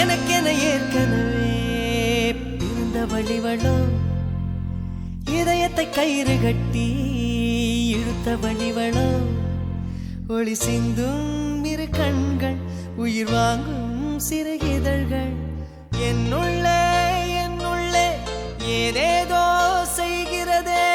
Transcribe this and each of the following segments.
எனக்கென ஏற்கனவே பிறந்த வழிவளோ இதயத்தை கயிறு கட்டி இழுத்த வழிவளோ ஒளி சிந்தும் இரு கண்கள் உயிர் வாங்கும் சிறு இதழ்கள் என்னுள்ளே என்னுள்ளே ஏதேதோ செய்கிறதே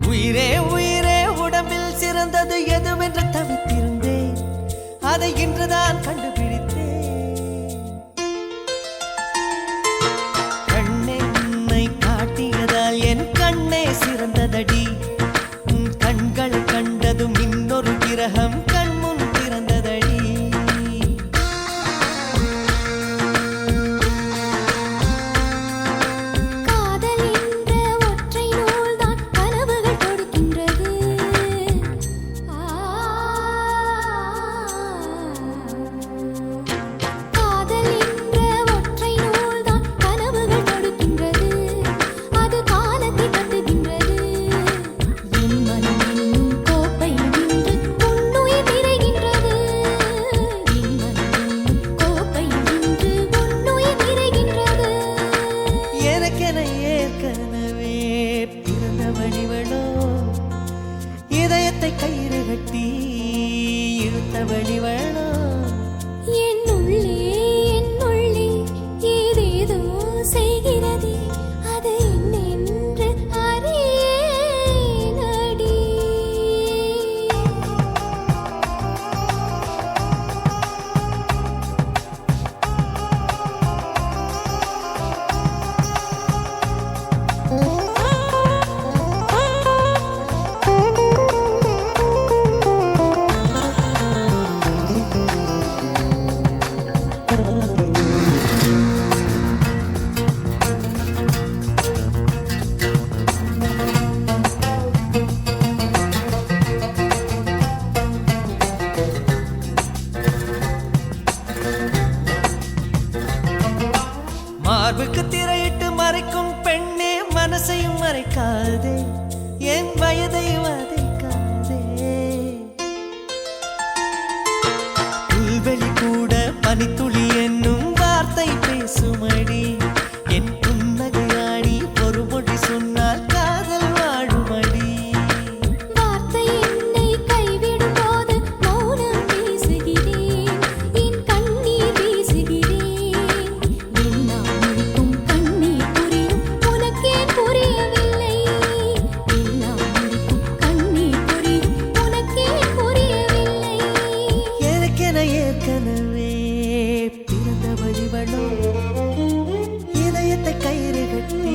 உயிரே உயிரே உடம்பில் சிறந்தது எதுவென்று தவித்திருந்தேன் அதை இன்றுதான் கண்டுபிடித்தேன் கண்ணென்னை காட்டியதால் என் கண்ணே சிறந்ததடி உன் கண்களை கண்டதும் இன்னொரு கிரகம் கண்முன் பிறந்ததடி இதயத்தை கயிறு கட்டி இழுத்த வழிவளோ என்னுள்ளே என்னுள்ளே ஏதேதோ செய்கிறதே அது என்னென்று அறியேனடி மார்புக்கு திரையிட்டு மறைக்கும் பெண்ணே மனசையும் மறைக்காதே என் வயதை வதைக்காதே புல்வெளி கூட பனித்துளி என்னும் வார்த்தை பேசுமடி என் புன்னகையாடி ஒரு மொழி சொன்னால் காதல் வாழுமடி வார்த்தை என்னை கைவிடும் போது மௌனம் பேசுகிறேன் என் கண்ணீர் வீசுகிறேன் எல்லாம் முடிக்கும் கண்ணீர் புரியும் உனக்கே புரியவில்லை எல்லாம் முடிக்கும் கண்ணீர் புரியும் உனக்கே புரியவில்லை எனக்கென ஏற்கனவே பிறந்த வழிவளோ இதயத்தை கயிறு கட்டி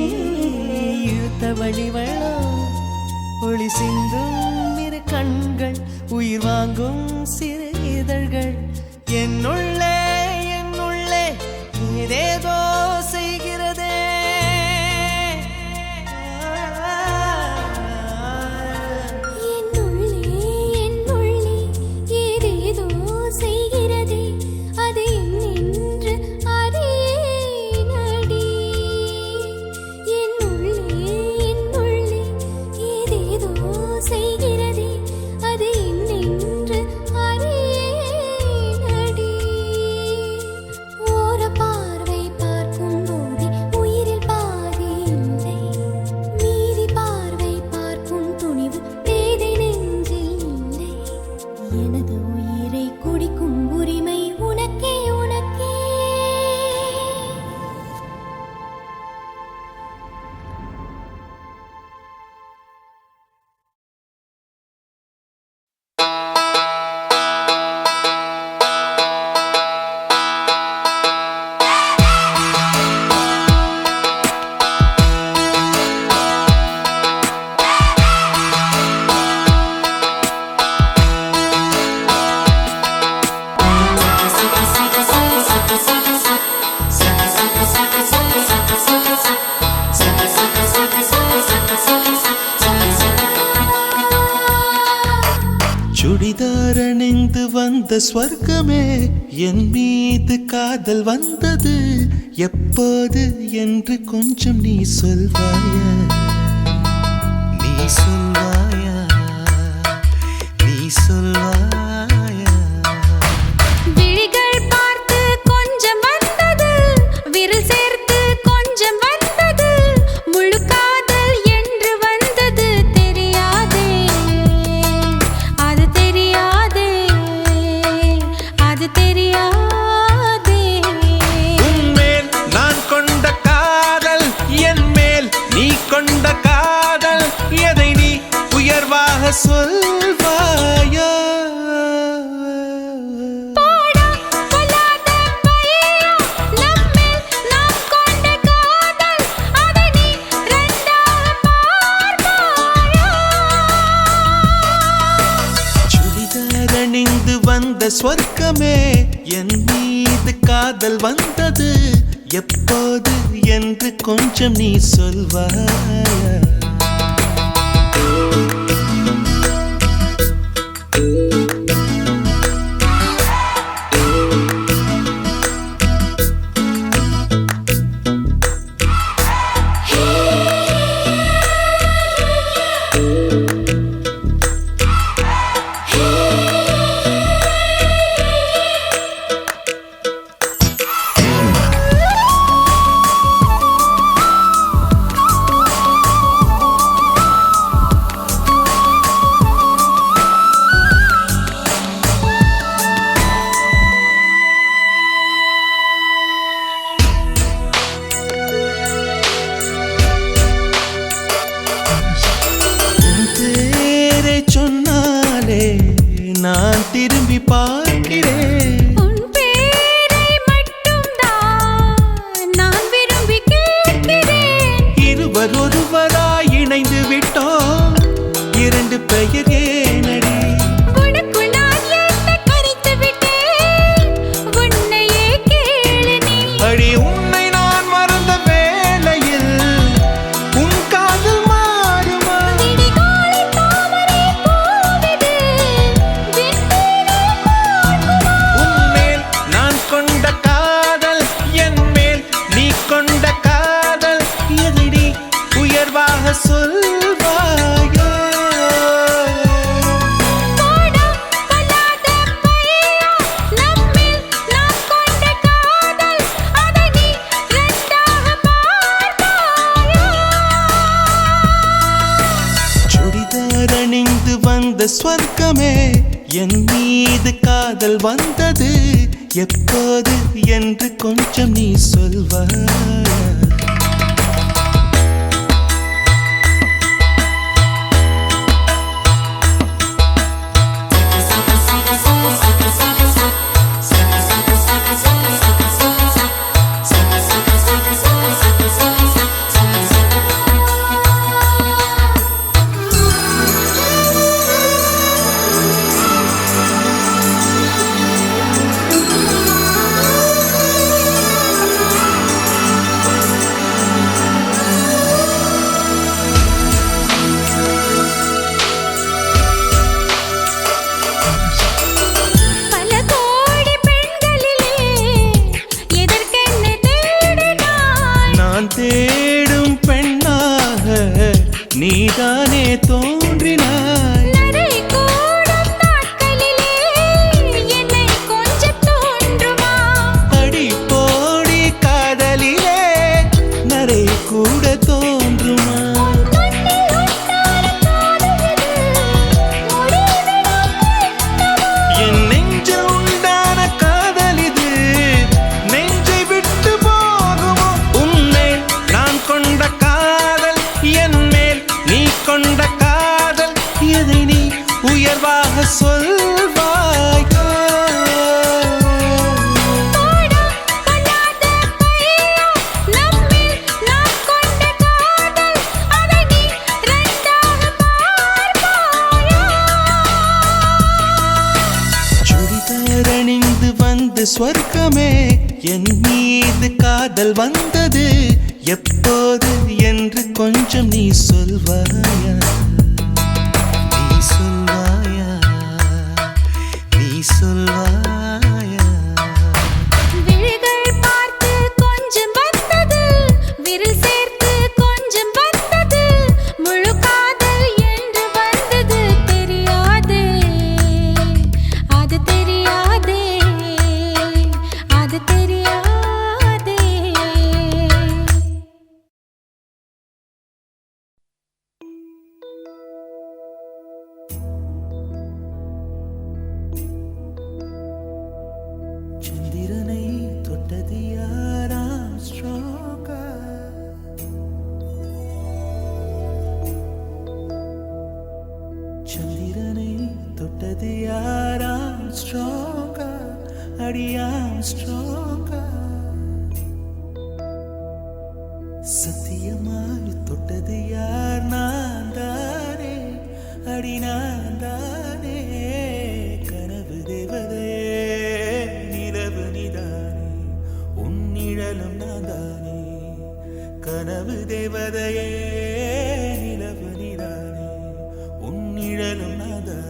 இழுத்த வழிவளோ ஒளி சிந்தும் இரு கண்கள் உயிர் வாங்கும் சிறு இதழ்கள் என்னுள்ளே என்னுள்ளே ஏதேதோ செய்கிறதே என்னுள்ளே என்னுள்ளே ஏதேதோ செய்கிறதே அது என்னென்று அறியேனடி என்னுள்ளே என்னுள்ளே ஏதேதோ செய்கிறதே அது என்னென்று அறியேனடி வந்த ஸ்வர்க்கமே என் மீது காதல் வந்தது எப்போது என்று கொஞ்சம் நீ சொல்வாயா நீ சொல்வாயா நீ சொல்வாயா விழிகள் பார்த்து கொஞ்சம் வந்தது விரல் சேர்த்து கொஞ்சம் வந்தது முழு காதல் என்று வந்தது தெரியாதே அது தெரியாதே அது தெரியாதே உன்மேல் நான் கொண்ட காதல் என் மேல் நீ கொண்ட காதல் எதை நீ உயர்வாக சொல்வாயா போடா பொல்லாத பையா நம்மேல் நாம் கொண்ட காதல் அதை நீ ரெண்டாக பார்ப்பாயா சுடிதார் அணிந்து வந்த ஸ்வர்க்கமே என் மீது காதல் வந்தது எப்போது என்று கொஞ்சம் நீ சொல்வாயா சொன்னாலே நான் திரும்பி பார்க்கிறேன் உன் பேரை மட்டும்தான் நான் விரும்பி கேட்கிறேன் இருவர் ஒருவராய் இணைந்து விட்டோம் இரண்டு பெயர் ஏனடி உனக்கு நான் என்னை கரைத்து விட்டேன் உன்னையே கேளு நீ அடி உன்னை நான் மறந்த வேளையில் உன் காதல் மாறுமா விடிகாலை தாமரை பூவிது விண்மீனே பார்க்குமா உன்மேல் நான் கொண்ட காதல் என் மேல் நீ கொண்ட காதல் எதிரி உயர்வாக சொல்வாயா போடா பொல்லாத பையா நம்மேல் நாம் கொண்ட காதல் அதை நீ ரெண்டாக பார்ப்பாயா சுடிதார் அணிந்து வந்த ஸ்வர்க்கமே என் மீது காதல் வந்தது எப்போது என்று கொஞ்சம் நீ சொல்வாயா பல கோடி பெண்களிலே எதற்கென்ன தேடினாய் நான் தேடும் பெண்ணாக நீதானே தோன்றினாய் நரை கூடும் நாட்களிலே என்னை கொஞ்சம் தோன்றுமா அடி போடி காதலிலே நரை கூட தோன்றுமா கண்ணில் உண்டான காதலிது முடிவிடம் என் நெஞ்சில் உண்டான காதல் இது நெஞ்சை விட்டு போகுமோ உன்மேல் நான் கொண்ட காதல் என் மேல் நீ கொண்ட காதல் எதை நீ உயர்வாக சொல்வாயா போடா பொல்லாத பையா நம்மேல் நாம் கொண்ட காதல் அதை நீ ரெண்டாக பார்ப்பாயா சுடிதார் அணிந்து வந்த ஸ்வர்க்கமே என் மீது காதல் வந்தது எப்போது என்று கொஞ்சம் நீ சொல்வாயா நீ சொல்வாயா நீ சொல்வாயா? விழிகள் பார்த்து கொஞ்சம் வந்தது, விரல் சேர்த்து கொஞ்சம் வந்தது, முழு காதல் என்று வந்தது. தெரியாதே, அது தெரியாதே, அது தெரியாதே. சந்திரனை தொட்டது யாராம் ஸ்ட்ராங்கா? சந்திரனை தொட்டது யாராம் ஸ்ட்ராங்கா? அடியாம் ஸ்ட்ராங்கா. சத்தியமாய் தொட்டது யார்? நான் தானே, அடி நான் தானே. கனவு தேவதையே, நிலவு நீதானே, உன் நிழலும் நான் தானே. கனவு தேவதையே, நிலவு நீதானே, உன் நிழலும் நான் தானே.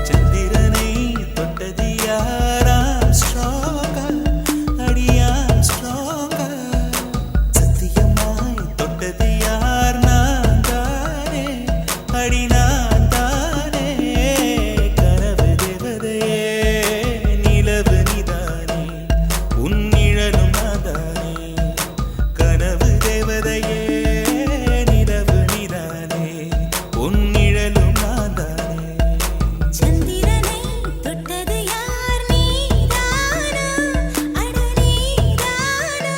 சந்திரனை தொட்டது யாராம் ஸ்ட்ராங்கா? அடியாம் ஸ்ட்ராங்கா. சத்தியமாய் தொட்டது யார்? நான் தானே, அடி நான் தானே. கனவு தேவதையே, நிலவு நீதானே, உன் நிழலும் நான் தானே. கனவு தேவதையே, நிலவு நீதானே, உன் நிழலும் நான் தானே. சந்திரனை தொட்டது யார்? நீதானா, அட நீதானா.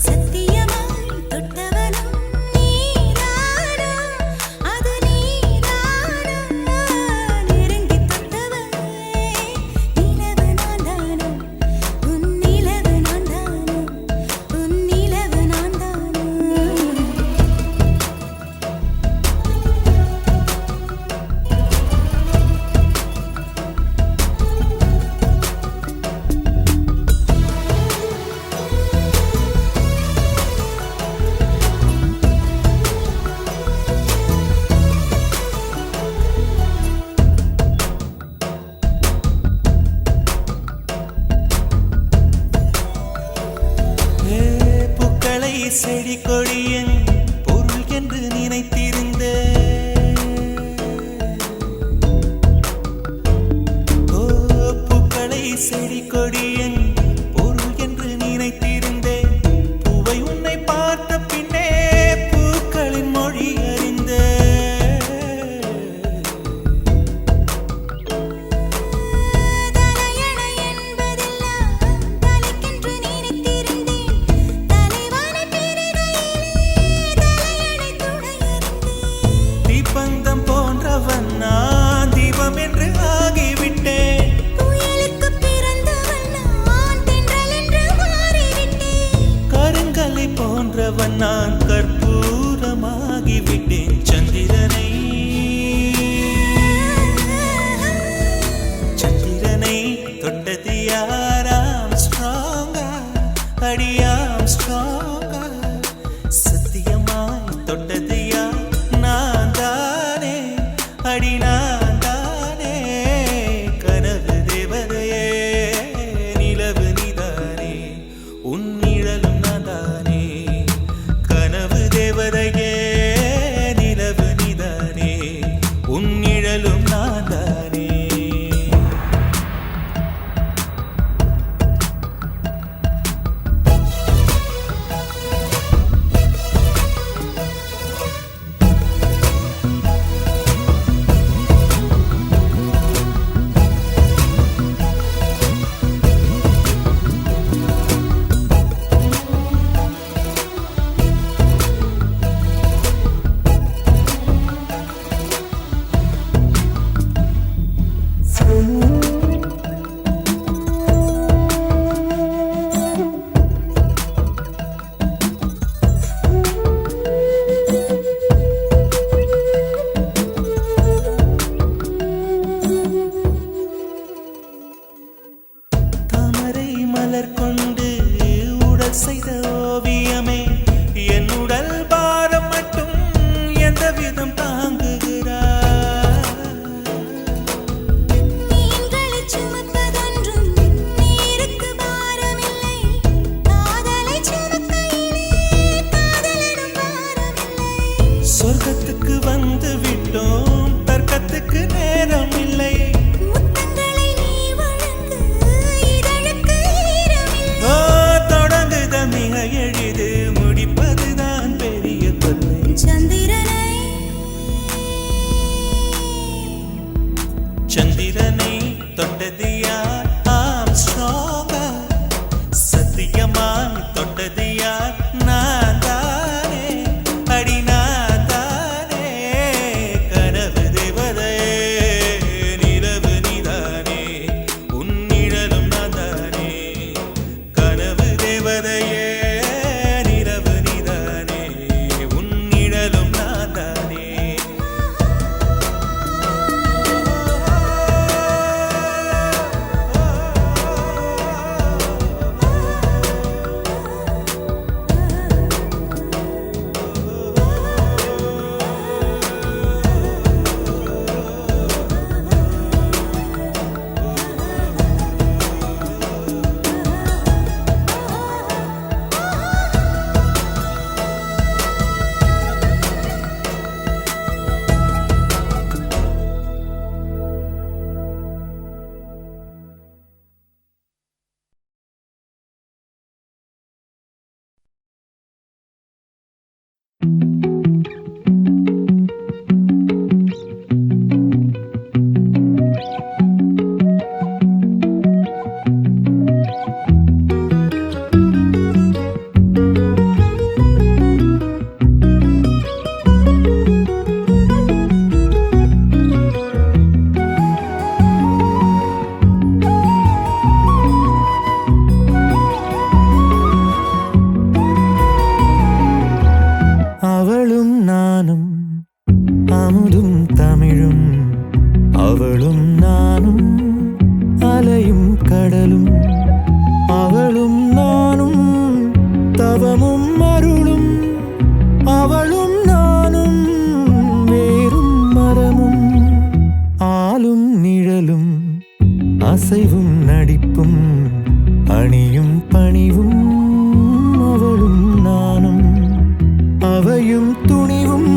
சத்தியமாய் தொட்டவனும் நீதானா, அது நீதானா. நெருங்கி தொட்டவனே, நிலவு நான் தானா, உன் நிலவு நான் தானா, உன் நிலவு நான் தானா. பூக்களை செடி கொடியன் பொருள் என்று நினைத்திருந்த பூக்களை செடி கொடியன் பொருள் என்று நினைத்திருந்தேன். பூவை உன்னை பார்த்த பின்னே பூக்களின் மொழி அறிந்த. தலையணை என்பதெல்லாம் தலைக்கென்று நினைத்திருந்தேன். தலைவான பிரிகையிலே தலையணை துணையிருந்தேன். தீப்பந்தம் போன்றவன் நான், தீபம் என்று ஆகிவிட்டேன். புயலுக்கு பிறந்தவள் நான், தென்றல் என்று மாறிவிட்டேன். கருங்கலை போன்றவன் நான், கற்பூரமாகிவிட்டேன். சந்திரனை சந்திரனை தொட்டது யாராம் ஸ்ட்ராங்கா? அடியாம் ஸ்ட்ராங்கா. சத்தியமாய் தொட்டது யார்? நான் தானே, அடி நான் தானே. கனவு தேவதையே, நிலவு நீதானே, உன் நிழலும் நான் தானே. கனவு தேவதையே, நிலவு நீதானே, உன் நிழலும் நான் தானே. சந்திரனை தொட்டது யார் ஆம்ஸ்ட்ராங்கா? சத்தியமா தொட்டது யார்? நான் தானே, அடி நான் தானே. கனவு தேவதையே, நிலவு நீதானே, உன் நிழலும் நான் தானே. கனவு தேவதையே, நிலவு நீதானே, உன் நிழலும் நான் தானே. அவளும் நானும் அமுதும் தமிழும், அவளும் நானும் அலையும் கடலும், அவளும் நானும் தவமும் அருளும், அவளும் நானும் வேறும் மரமும், ஆளும் நிழலும் அசைவும் நடிப்பும், அணியும் பணிவும், அவளும் நானும் அவையும் துணிவும்,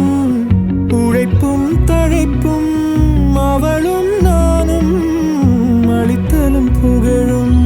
உழைப்பும் தழைப்பும், அவளும் நானும் அளித்தலும் புகழும்.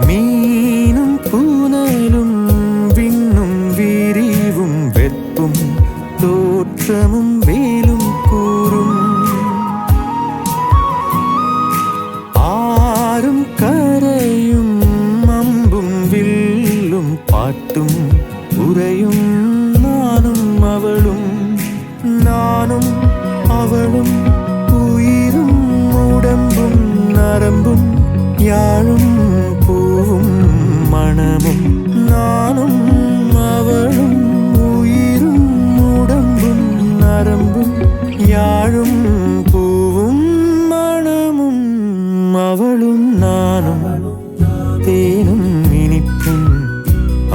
மீனும் பூனலும் விண்ணும் விரிவும் வெப்பும் தோற்றமும் வேலும் கூறும், ஆறும் கரையும் அம்பும் வில்லும் பாட்டும் உரையும், நானும் அவளும் நானும் அவளும் உயிரும் உடம்பும் நரம்பும் யாழும் பூவும் மணமும், நானும் அவளும் உயிரும் உடம்பும் நரம்பும் யாழும் பூவும் மணமும், அவளும் நானும் தேனும் இனிப்பும்,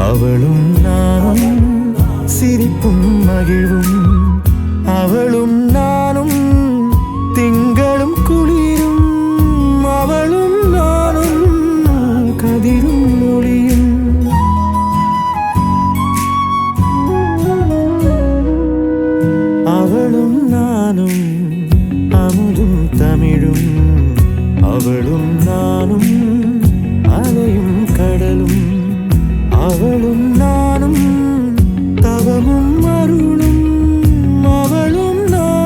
அவளும் நானும் சிரிப்பும் மகிழ்வும், அவளும் நானும் திங்களும் குளிரும், அவளும் நானும் கதிரும் ஒளியும். அவளும் நானும் அமுதும் தமிழும், அவளும் நானும் அலையும் கடலும், அவளும் நானும் தவமும் அருளும், அவளும் நானும்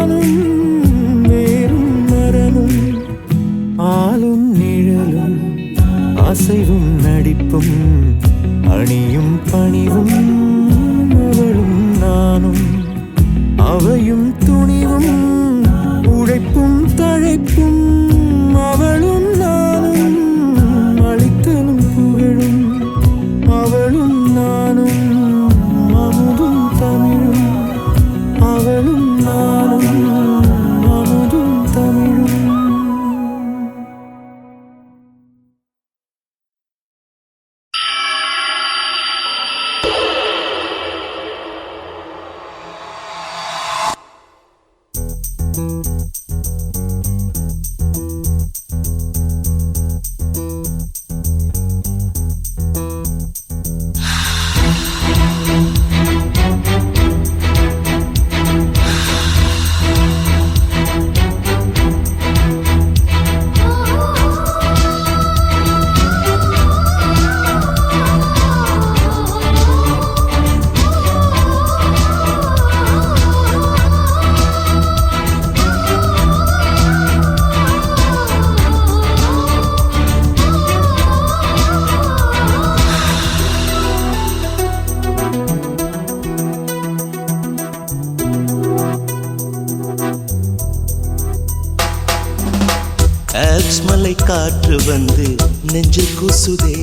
ஆல்ப்ஸ் மலை காற்று வந்து நெஞ்சில் கூசுதே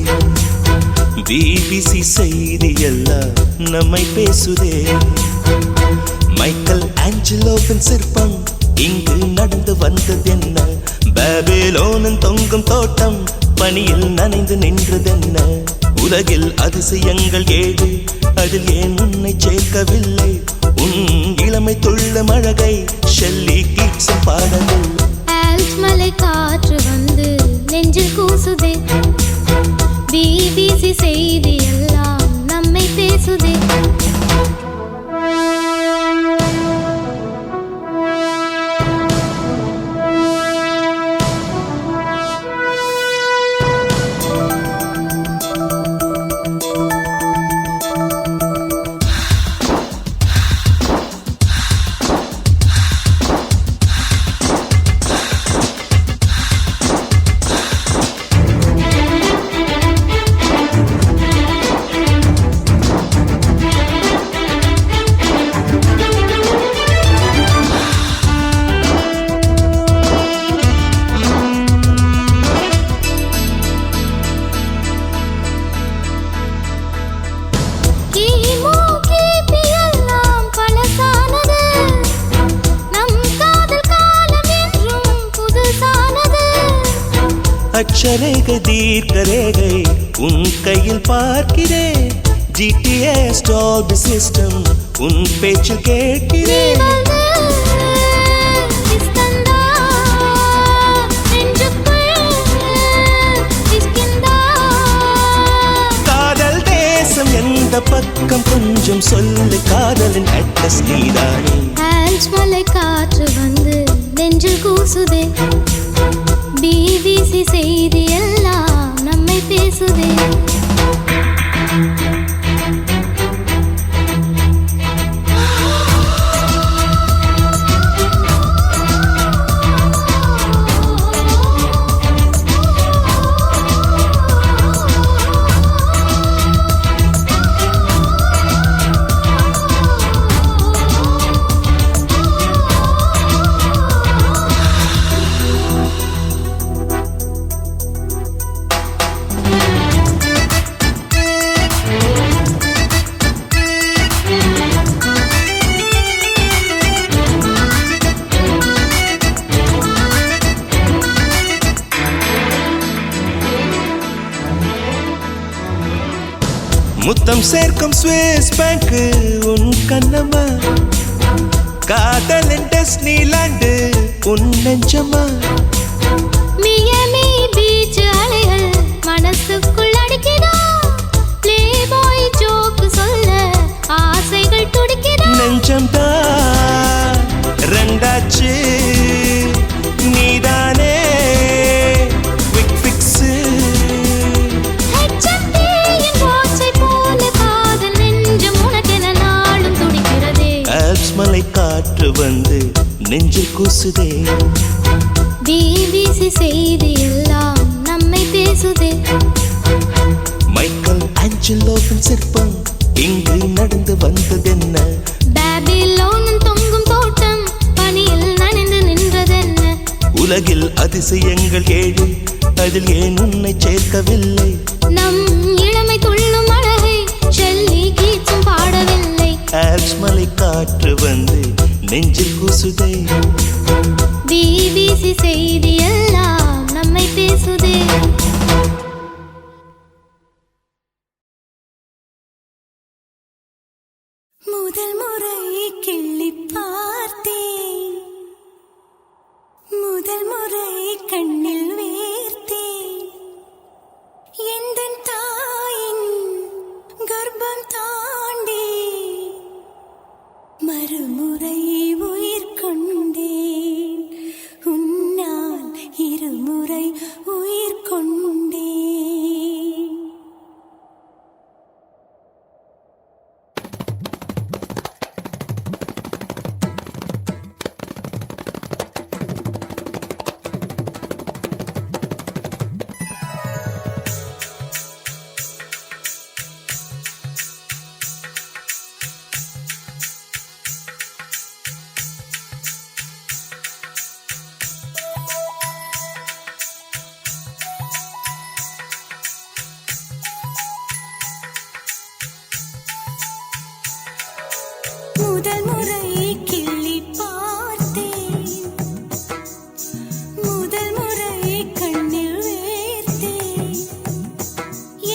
பிபிசி செய்தி எல்லாம் நம்மை பேசுதே மைக்கேல் ஆஞ்சலோவின் சிற்பம் இங்கு நடந்து வந்ததென்ன பாபிலோனின் தொங்கும் தோட்டம் பனியில் நனைந்து நின்றதென்ன உலகில் அதிசயங்கள் 7 அதில் ஏன் உன்னை சேர்க்கவில்லை உன் இளமை துள்ளும் அழகை ஷெல்லி கீட்ஸும் பாடவில்லை ஆல்ப்ஸ் மலை காற்று வந்து நெஞ்சில் கூசுதே பிபிசி செய்தி எல்லாம் நம்மை பேசுதே அச்சரேகை தீர்க்கரேகை உன் கையில் பார்க்கிறேன் ஜிடிஎஸ் டால்பி சிஸ்டம் உன் பேச்சு கேட்கிறேன் காதல் தேசம் எந்த பக்கம் கொஞ்சம் சொல்லு காதலின் அட்ரஸ் நீதானே ஆல்ப்ஸ் மலை காற்று வந்து நெஞ்சில் கூசுதே பிபிசி செய்தி எல்லாம் நம்மை பேசுதே முத்தம் சேர்க்கும் ஸ்விஸ் பேங்க் உன் கண்ணம்மா காதலின் டிஸ்னிலாண்டு உன் நெஞ்சமா மியாமி பீச் அலைகள் மனசுக்குள் அடிக்குதா ப்ளே பாய் ஜோக் சொல்ல ஆசைகள் துடிக்குதா நெஞ்சம்தான் ரெண்டாச்சு நீதானே குவிக் ஃபிக்ஸ் ஆல்ப்ஸ் மலை காற்று வந்து நெஞ்சில் கூசுதே பிபிசி செய்தி எல்லாம் நம்மை பேசுதே மைக்கேல் ஆஞ்சலோவின் சிற்பம் இங்கு நடந்து வந்ததென்ன பாபிலோனின் தொங்கும் தோட்டம் பனியில் நனைந்து நின்றதென்ன உலகில் அதிசயங்கள் 7 அதில் ஏன் உன்னை சேர்க்கவில்லை நம் இளமை துள்ளும் அழகை ஷெல்லி கீட்ஸும் பாடவில்லை ஆல்ப்ஸ் மலை காற்று வந்து நெஞ்சில் கூசுதே பிபிசி செய்தி எல்லாம் நம்மை பேசுதே முதல் முறை கிள்ளி பார்த்தேன் முதல் முறை கண்ணில் வேர்த்தேன் எந்தன் தாயின் கர்ப்பம் தாண்டி மறுமுறை உயிர் கொண்டேன் உன்னால் இருமுறை உயிர் கொண்டேன் முதல் முறை கிள்ளி பார்த்தேன், முதல் முறை கண்ணில் வேர்த்தேன்.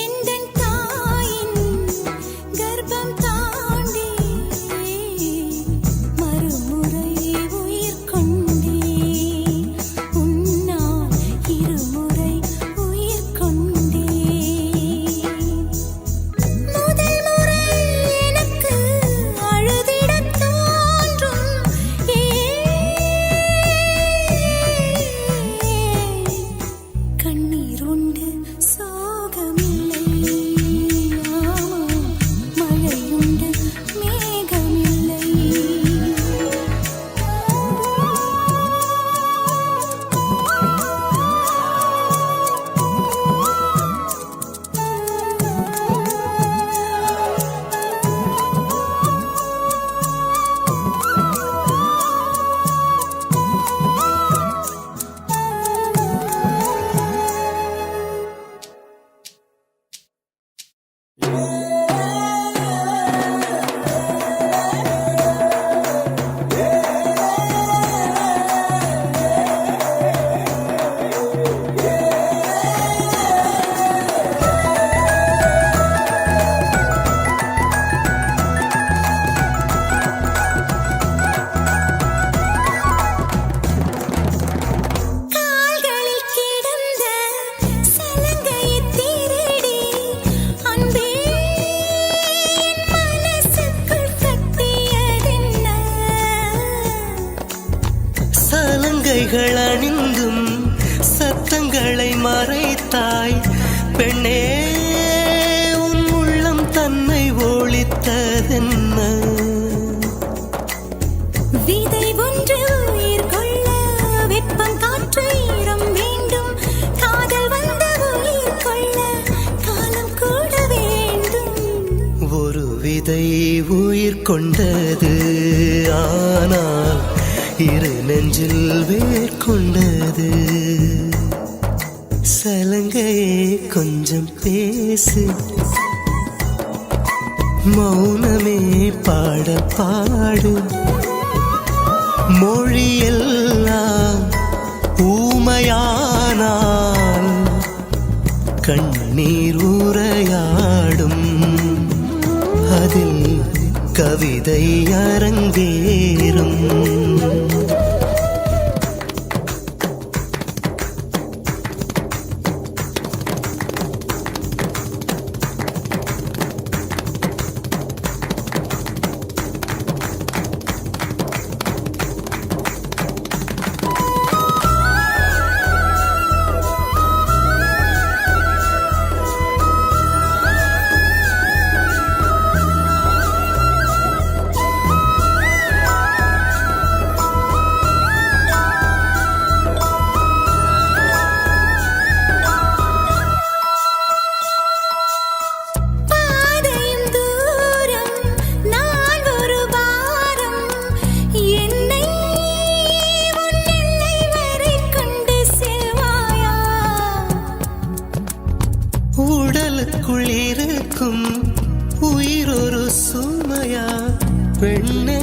எந்தன் தாயின் கர்ப்பம் தாண்டி மறுமுறை உயிர் கொண்டேன். உன்னால் இருமுறை உயிர் கொண்டேன். முதல் முறை எனக்கு அழுதிடத் தோன்றும். கண்ணீர் உண்டு சோகமில்லை, மழையுண்டு மேகமில்லை. கால்களில் கிடந்த சலங்கையைத் திருடி அன்பே என் மனசுக்குள் கட்டியதென்ன? சலங்கைகள் அணிந்தும் சத்தங்களை மறைத்தாய் பெண்ணே, உன் உள்ளம் தன்னை ஒளித்ததென்ன? விதை ஒன்று உயிர் கொள்ள வெப்பம் காற்று ஈரம் வேண்டும். காதல் வந்த உயிர் கொள்ள காலம் கூட வேண்டும். ஒரு விதை உயிர் கொண்டது, ஆனால் இரு நெஞ்சில் வேர் கொண்டது. சலங்கையே கொஞ்சம் பேசு, மௌனமே பாட பாடு. மொழியெல்லாம் ஊமையானால் கண்ணீர் உரையாடும். அதில் கவிதை அரங்கேறும். பாதையும் தூரம் நான் ஒரு பாரம். என்னை உன் எல்லை வரை கொண்டு செல்வாயா? உடலுக்குள் இருக்கும் உயிர் ஒரு சுமையா பெண்ணே,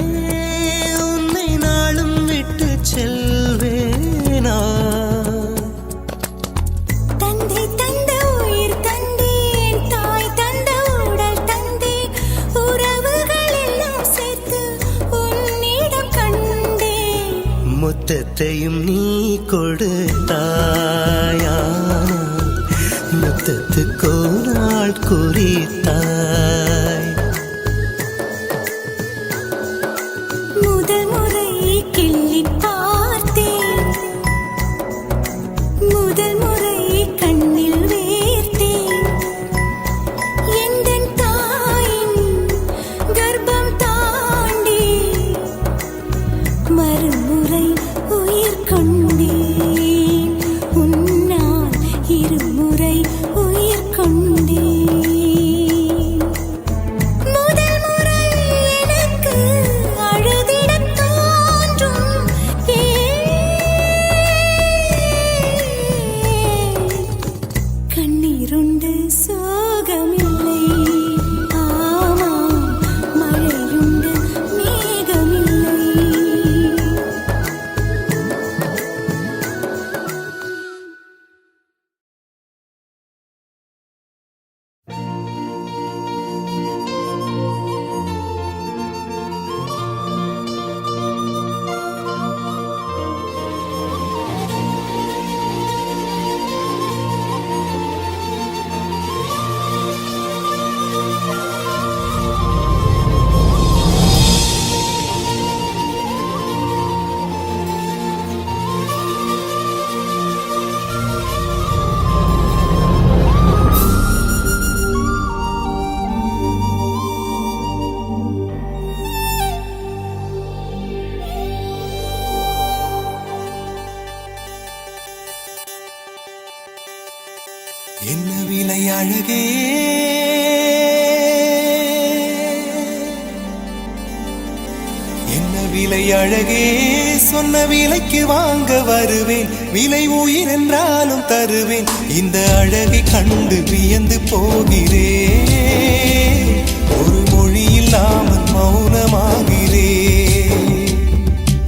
உன்னை நாளும் விட்டு செல்வேனா? தந்தை தந்த உயிர் தந்தேன், தாய் தந்த உடல் தந்தேன். உறவுகள் எல்லாம் சேர்த்து உன்னிடம் கண்டேன். மொத்தத்தையும் நீ கொடுத்தாயா? மொத்தத்துக்கு ஒரு நாள் குறித்தாய். முதல் முறை கிள்ளி பார்த்தேன், முதல் முறை கண்ணில் வேர்த்தேன். எந்தன் தாயின் கர்ப்பம் தாண்டி மறுமுறை உயிர் கொண்டேன். விலை அழகே சொன்ன விலைக்கு வாங்க வருவேன் விலை உயிர் என்றாலும் தருவேன் இந்த அழகை கண்டு வியந்து போகிறேன் ஒரு மொழி இல்லாமல் மௌனமாகிறேன்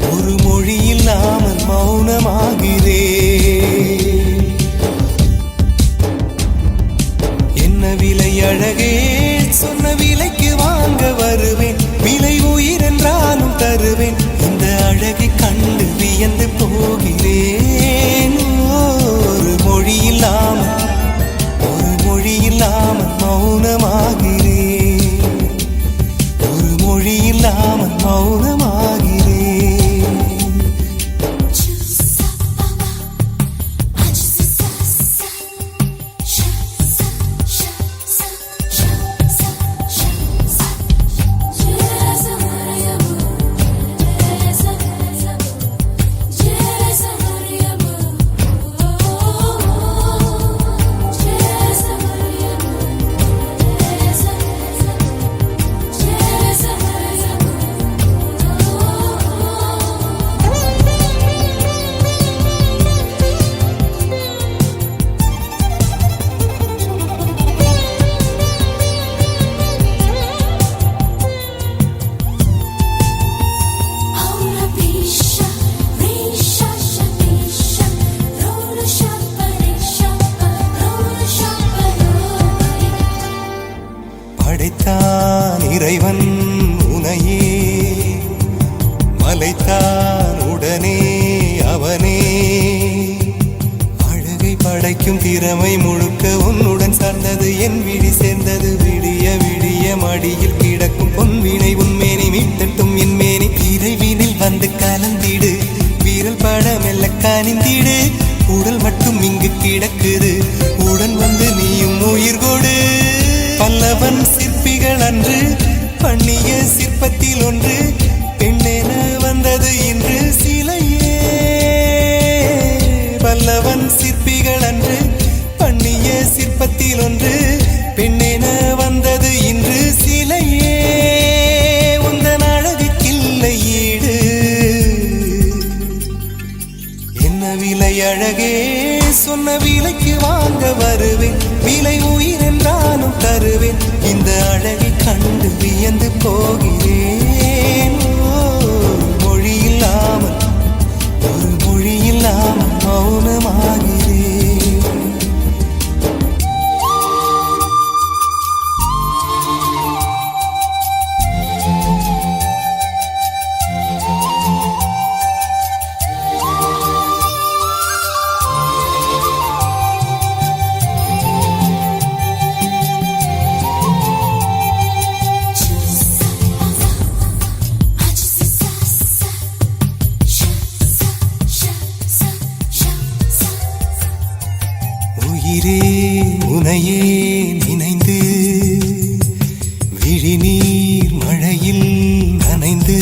ஒரு மொழி இல்லாமல் மௌனமாகிறேன் என்ன விலை அழகே சொன்ன விலைக்கு வாங்க வருவேன் விலை உயிர் என்றாலும் தருவேன் இந்த அழகை கண்டு வியந்து போகிறேன் ஒரு மொழி இல்லாமல் மௌனமாகிறேன் ஒரு மொழி இல்லாமல் மௌனமாகிறேன் படைத்தான் இறைவன் உனையே மலைத்தான் உடனே அவனே அழகை படைக்கும் திறமை முழுக்க உன்னுடன் சார்ந்தது என் விழி சேர்ந்தது விடிய விடிய மடியில் கிடக்கும் பொன்வினை உன்மேனி மீட்டட்டும் என் மேனி இறைவினில் வந்து கலந்திடு வீரல் பட மெல்ல கனிந்திடு உடல் மட்டும் இங்கு கிடக்குது உடன் வந்து நீயும் உயிர் கொடு பல்லவன் சிற்பிகள் அன்று பண்ணிய சிற்பத்தில் ஒன்று பெண்ணென வந்தது இன்று சிலையே பல்லவன் சிற்பிகள் அன்று பண்ணிய சிற்பத்தில் ஒன்று பெண்ணென வந்தது இன்று சிலையே உந்தன் அழகுக்கில்லை ஈடு என்ன விலை அழகே சொன்ன விலைக்கு வாங்க வருவேன் விலை உயிர் என்றாலும் தருவேன் இந்த அழகை கண்டு வியந்து போகிறேன் மொழி இல்லாமல் மௌனமாகிறேன் உயிரே உனையே நினைந்து விழிநீர் மழையில் நனைந்து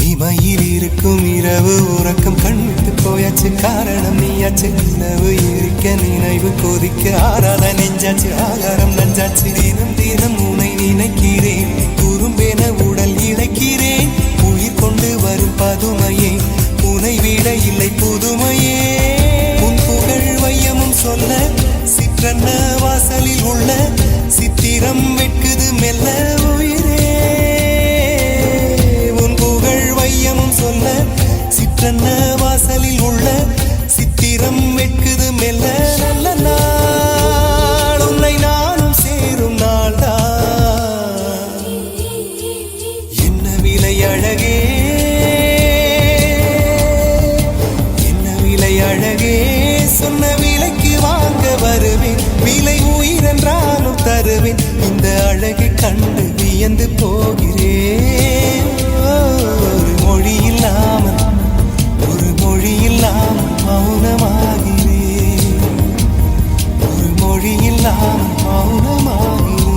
இமையில் இருக்கும் இரவு உறக்கம் கண்விட்டு போயாச்சு காரணம் நீயாச்சு நிலவு இருக்க நினைவு கொதிக்க ஆறாத நெஞ்சாச்சு ஆகாரம் நஞ்சாச்சு தினம் தினம் உனை நினைக்கிறேன் குறும்பென உடல் இழைக்கிறேன் உயிர் கொண்டு வரும் பதுமையே உனை விட இல்லை புதுமையே உன் புகழ் வையமும் சொல்ல சிற்றன்ன வாசலில் உள்ள சித்திரம் வெட்குது மெல்ல உயிரே உன் புகழ் வையமும் சொல்ல சிற்றன்ன வாசலில் உள்ள சித்திரம் வெட்குது மெல்ல நல்ல நாள் உன்னை நானும் சேரும் நாள்தான் என்ன விலை அழகே அழகே சொன்ன விலைக்கு வாங்க வருவேன் விலை உயிர் என்றாலும் தருவேன் இந்த அழகை கண்டு வியந்து போகிறேன் ஒரு மொழி இல்லாமல் மௌனமாகிறேன் ஒரு மொழி இல்லாமல் மௌனமாகிறேன்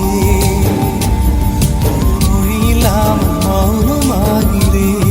ஒரு மொழி இல்லாமல் மௌனமாகிறேன்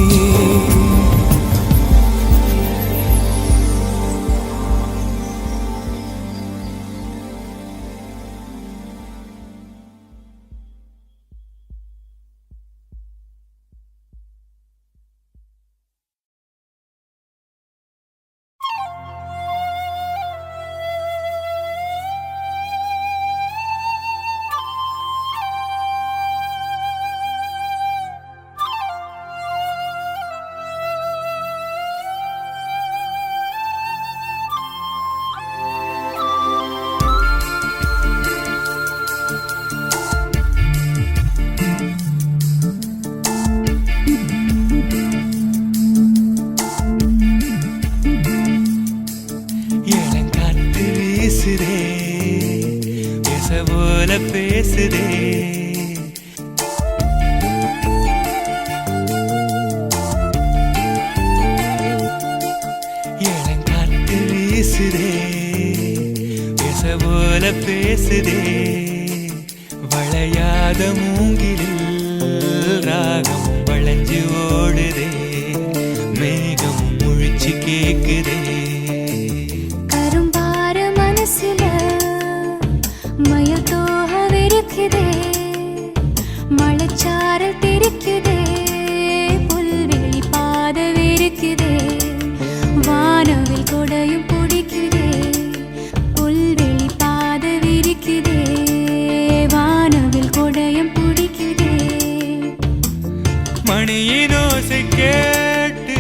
மணியின் ஓசை கேட்டு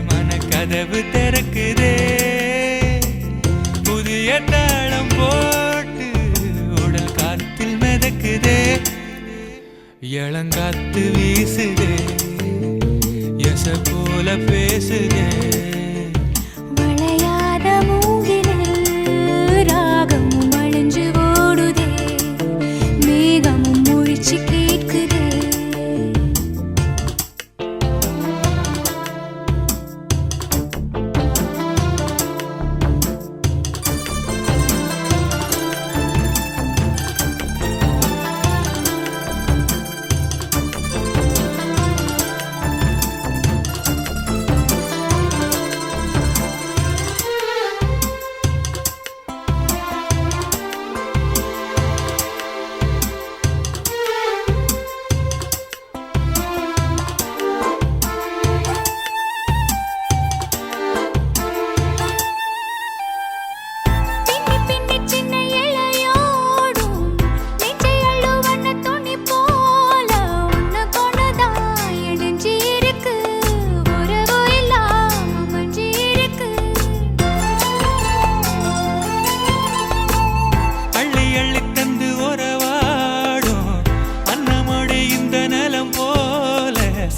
மனக்கதவு திறக்குதே, புதிய தாளம் போட்டு உடல் காத்தில் மிதக்குதே, இளங்காத்து வீசுதே, எச போல பேசுதே. வளையாத மூங்கிலில் ராகமும் அழிஞ்சு ஓடுதே, மேகமும் முழிச்சு கேட்குதே.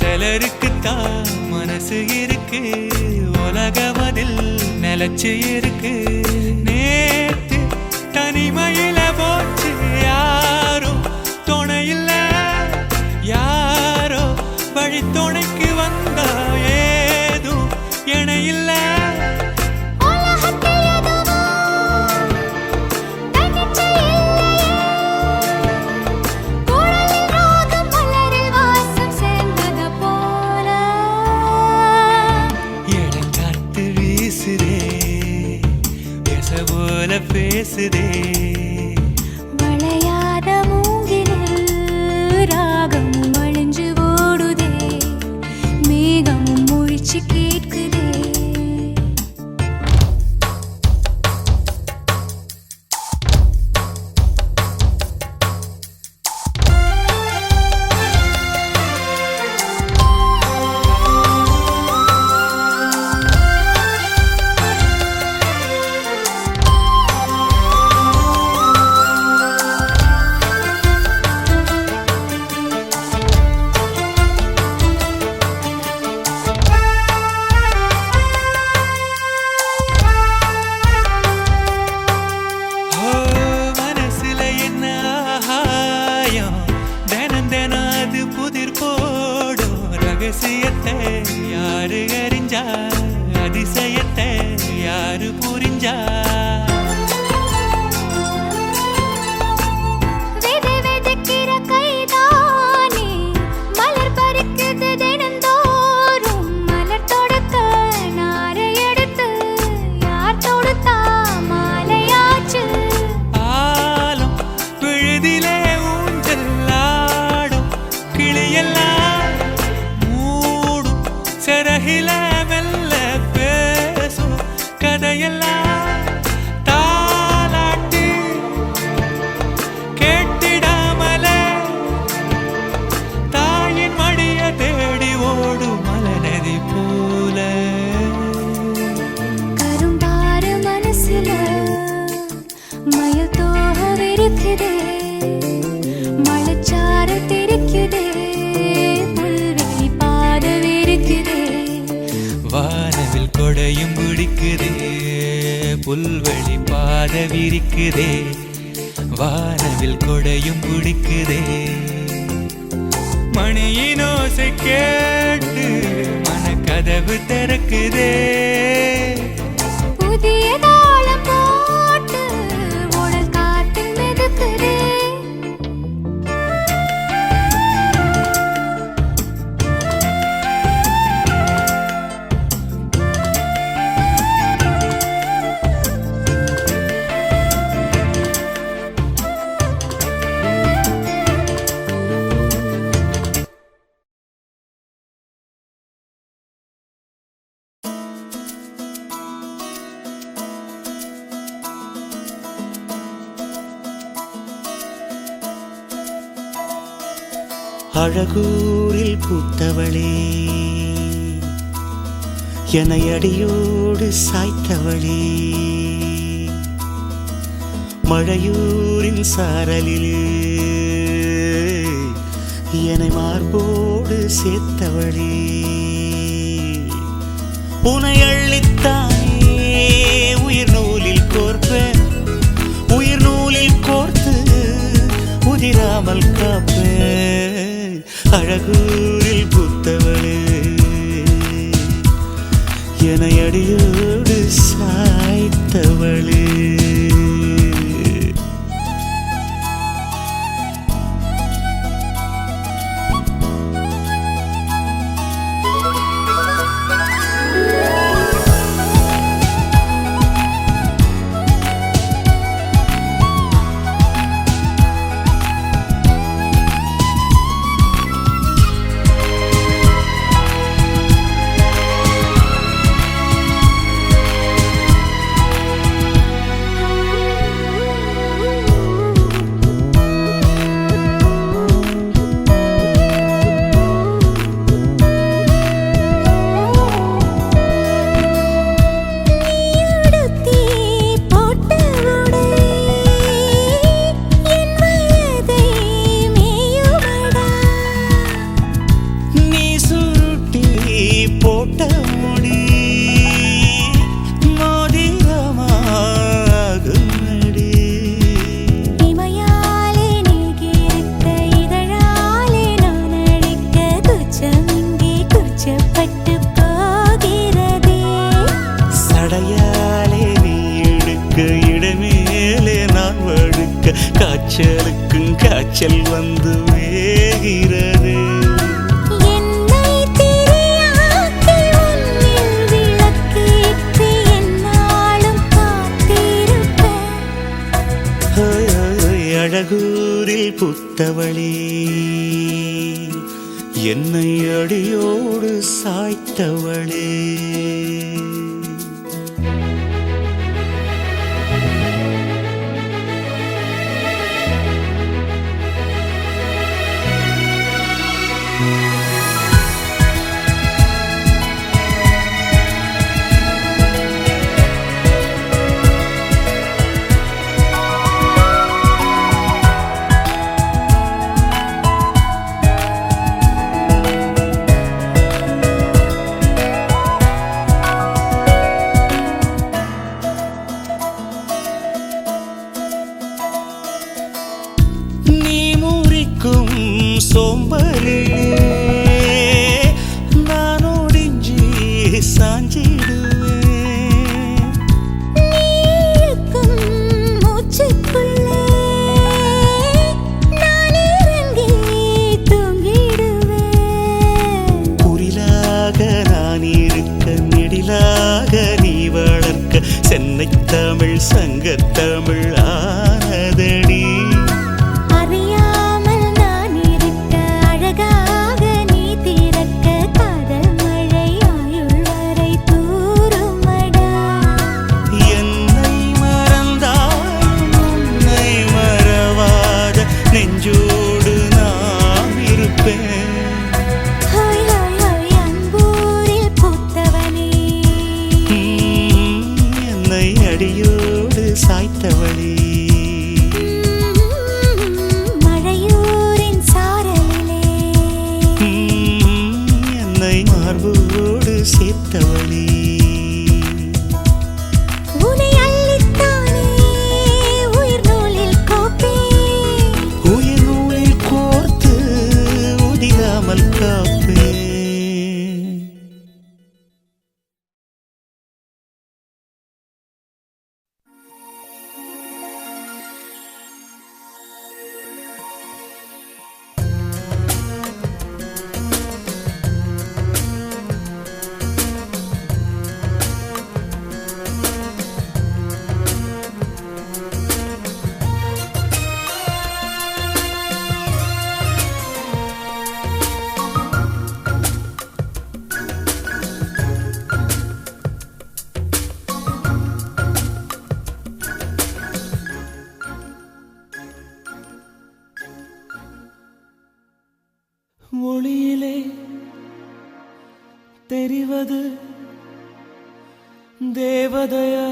சிலருக்குத்தான் மனசு இருக்கு, உலகமதில் நிலச்சு இருக்கு. நேத்து தனிமையில போச்சு யாரோ துணையில்ல, யாரோ வழி துணைக்கு வந்தா ஏதும் இணையில்ல. போல பேசுதே, வளையாத மூங்கிலில் ராகமும் அழிஞ்சு ஓடுதே, மேகமும் முழிச்சு கேட்குதே. ரகசியத்தை யாரு அறிஞ்சா, அதிசயத்தை யாரு புரிஞ்சா. வெதைக்கிற கைதானே மலர் பறிக்குது தினந்தோறும், மலர் தொடுக்க நாரை எடுத்து யார் தொடுத்தா மாலையாச்சு. ஆலம் விழுதிலே ஊஞ்சல் ஆடும் கிளியெல்லாம் சிறகில மெல்ல பேசும் கதையெல்லாம் தாலாட்டி கேட்டிடாமலே தாயின் மடிய தேடி ஓடும் மலநதி போல. கரும்பாறு மனசுல மயில் தோக விரிக்குதே, மலைச்சாறு தெரிக்குதே, புல்வெளி பாத விரிக்குதே. வானவில் கொடையும் பிடிக்குதே, புல்வெளி பாத விரிக்குதே, வானவில் கொடையும் பிடிக்குதே. மணியின் ஓசை கேட்டு மனக்கதவு திறக்குதே, புதிய தாளம் போட்டு உடல் காத்தில் மிதக்குதே. அழகூரில் பூத்தவளே என்னை அடியோடு சாய்த்தவளே மழையூரின் சாரலிலே என்னை மார்போடு சேர்த்தவளே உனை அள்ளித்தானே உயிர் நூலில் கோர்ப்பேன் உயிர் நூலில் கோர்த்து உதிராமல் காப்பேன் அழகூரில் பூத்தவளே என்னை அடியோடு சாய்த்தவளே காய்ச்சலுக்கும் காய்ச்சல் வந்து வேகிறது என்னை திரியாக்கி உன்னில் விளக்கேற்றி என்னாலும் காத்திருப்பேன் அழகூரில் புத்தவளே என்னை அடியோடு சாய்த்தவளே சோம்பலிலே நான் ஒடிஞ்சி சாஞ்சிடுவேன் நீக்கும் மூச்சுக்குள்ளே நான் இறங்கி தூங்கிடுவேன் குரிலாக நான் இருக்க நெடிலாக நீ வளர்க்க சென்னை தமிழ் சங்கத்தமிழ் ஆனதடி நெஞ்சோடு நாம் இருப்பேன் அன்பூரில் பூத்தவனே என்னை அடியோடு சாய்த்தவளே மழையூரின் சாரலிலே என்னை மார்போடு சேர்த்தவளே ஒளியிலே தெரிவது தேவதையா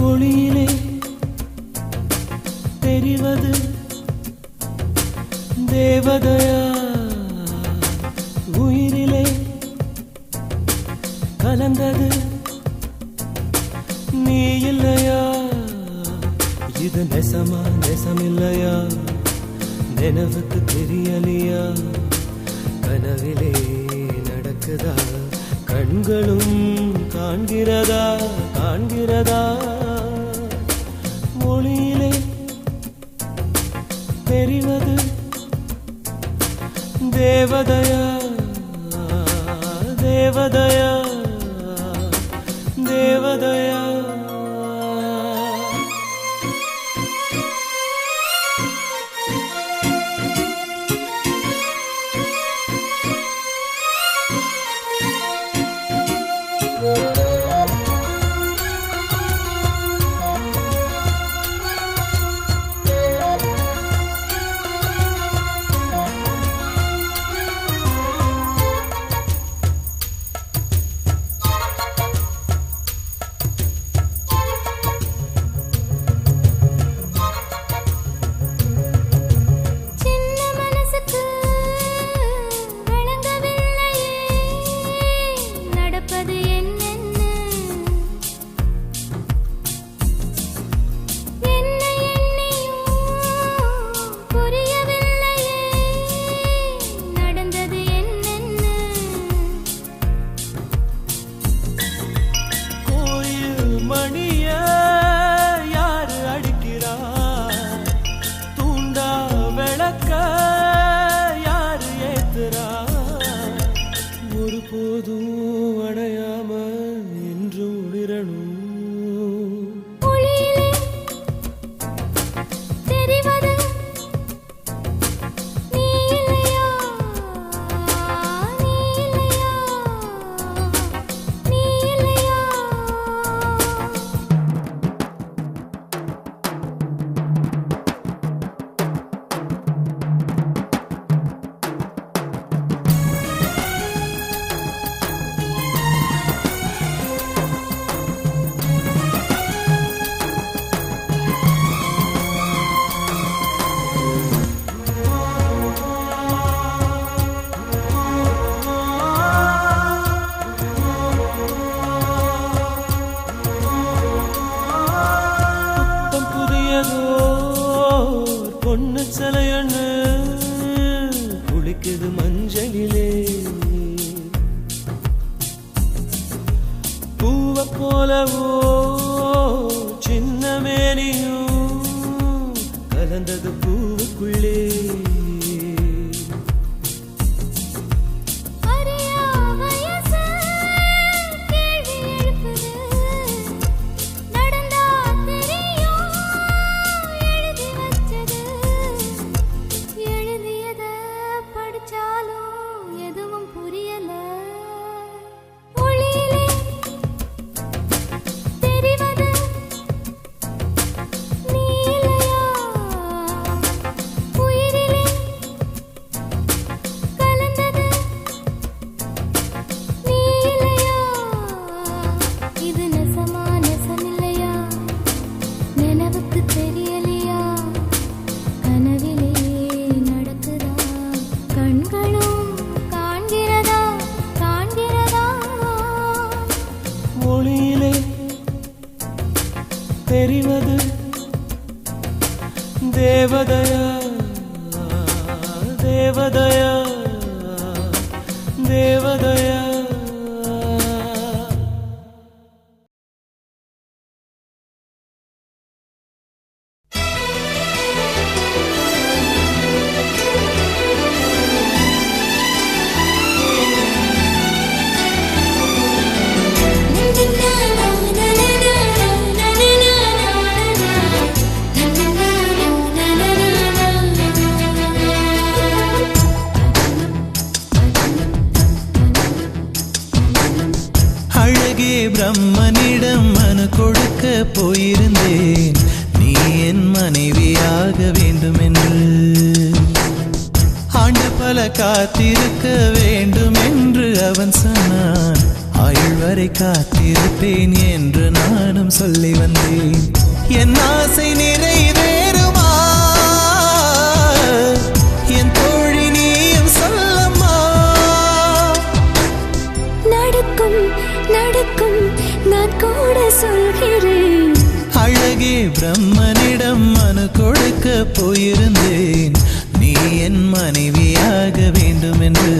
ஒளியிலே தெரிவது தேவதையா உயிரிலே கலந்தது நீ இல்லையா இது நெசமா நெசமில்லையா நினைவுக்கு தெரியலையா கனவிலே நடக்குதா கண்களும் காண்கிறதா காண்கிறதா மொழியிலே தெரிவது தேவதையா தேவதையா தேவதையா பொண்ணு சிலையண்ணு குளிக்குது மஞ்சளிலே பூவ போலவோ சின்ன மேனியும் கலந்தது பூவுக்குள்ளே தெரிவது தேவதையா தேவதையா தேவதையா என்று. ஆண்டு பல காத்திருக்க வேண்டும் என்று அவன் சொன்னான். ஆயுள் வரை காத்திருப்பேன் என்று நானும் சொல்லி வந்தேன். என் ஆசை நிறைவேறுமா என் தோழி நீயும் சொல்லம்மா. நடக்கும் நடக்கும் நான் கூட சொல்கிறேன். அழகே பிரம்மனிடம் மனு கொடுக்க போயிருந்தேன். நீ என் மனைவியாக வேண்டும் என்று.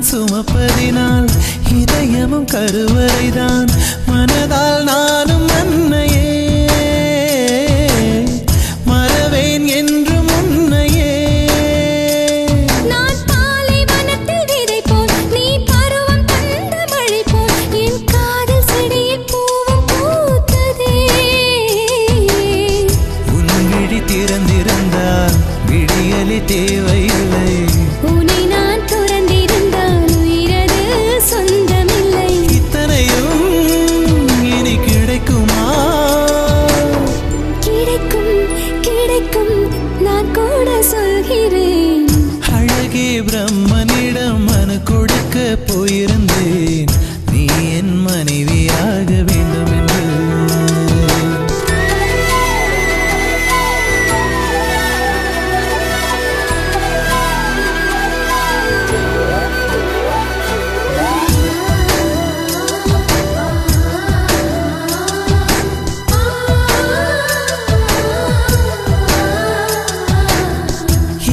சுமப்பதினால் இதயமும் கருவறைதான். மனதால் நானும் அன்னையே மறவேன் என்று முன்னையே. நான் பாலை வனத்தில் விதை போல் நீ பருவம் தந்த மழை போல் என் காதல் செடியில் பூவும் பூத்ததே. உன் விழி திறந்திருந்தால் விடியலி தேவையில்லை. உன்னை நான் துறந்திருந்தால் உயிரது சொந்தமில்லை. இத்தனையும் இனி கிடைக்குமா? கிடைக்கும் கிடைக்கும் நான் கூட சொல்கிறேன். அழகே பிரம்மனிடம் மனு கொடுக்க போயிருந்தேன். நீ என் மனைவியாக வேண்டும் என்று.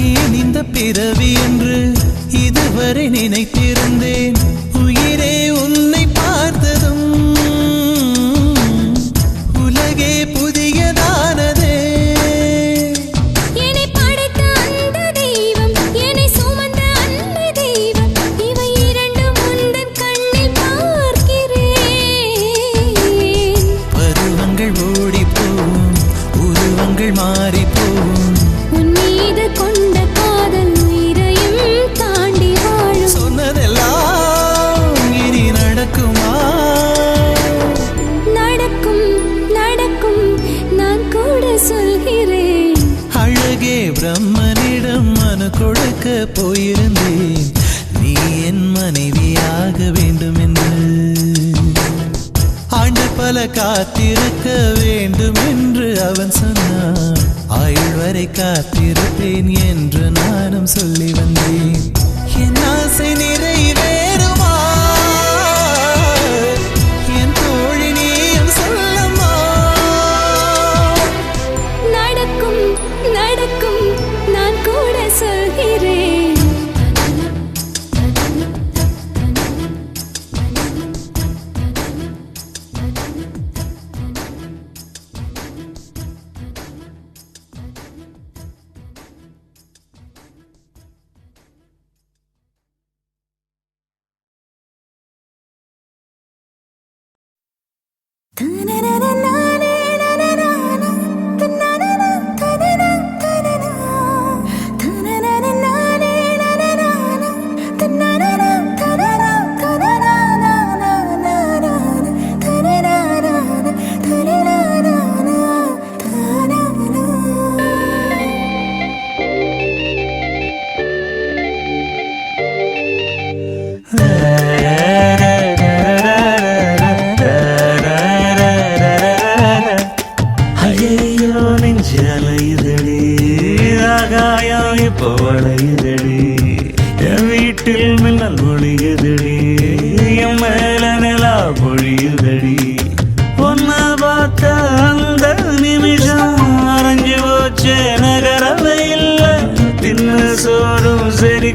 ஏன் இந்த பிறவி என்று இதுவரை நினைத்திருந்தேன். உயிரே உன்னை பார்த்ததும் உலகே புதியதானதே. என்னை படைத்த அந்த தெய்வம் என்னை சுமந்த அன்பு தெய்வம் இவை இரண்டும் உந்தன் கண்ணில் பார்க்கிறேன். பருவங்கள் ஓடிப்போம் உருவங்கள் மாறிப்போம். உன் மீது கொண்ட காதல் உயிரையும் தாண்டி வாழும். சொன்னதெல்லாம் இனி நடக்குமா? நடக்கும் நடக்கும் நான் கூட சொல்கிறேன். அழகே பிரம்மனிடம் மனு கொடுக்க போயிருந்தேன். நீ என் மனைவியாக வேண்டும் என்று. ஆண்டு பல காத்திருக்க வேண்டும் என்று அவன் சொன்னான். ஆயுள் வரை காத்திருப்பேன் என்று நானும் சொல்லி வந்தேன். என் ஆசை நிறைவேறுமா என் தோழி நீயும் சொல்லம்மா. நடக்கும் நடக்கும் நான் கூட சொல்கிறேன்.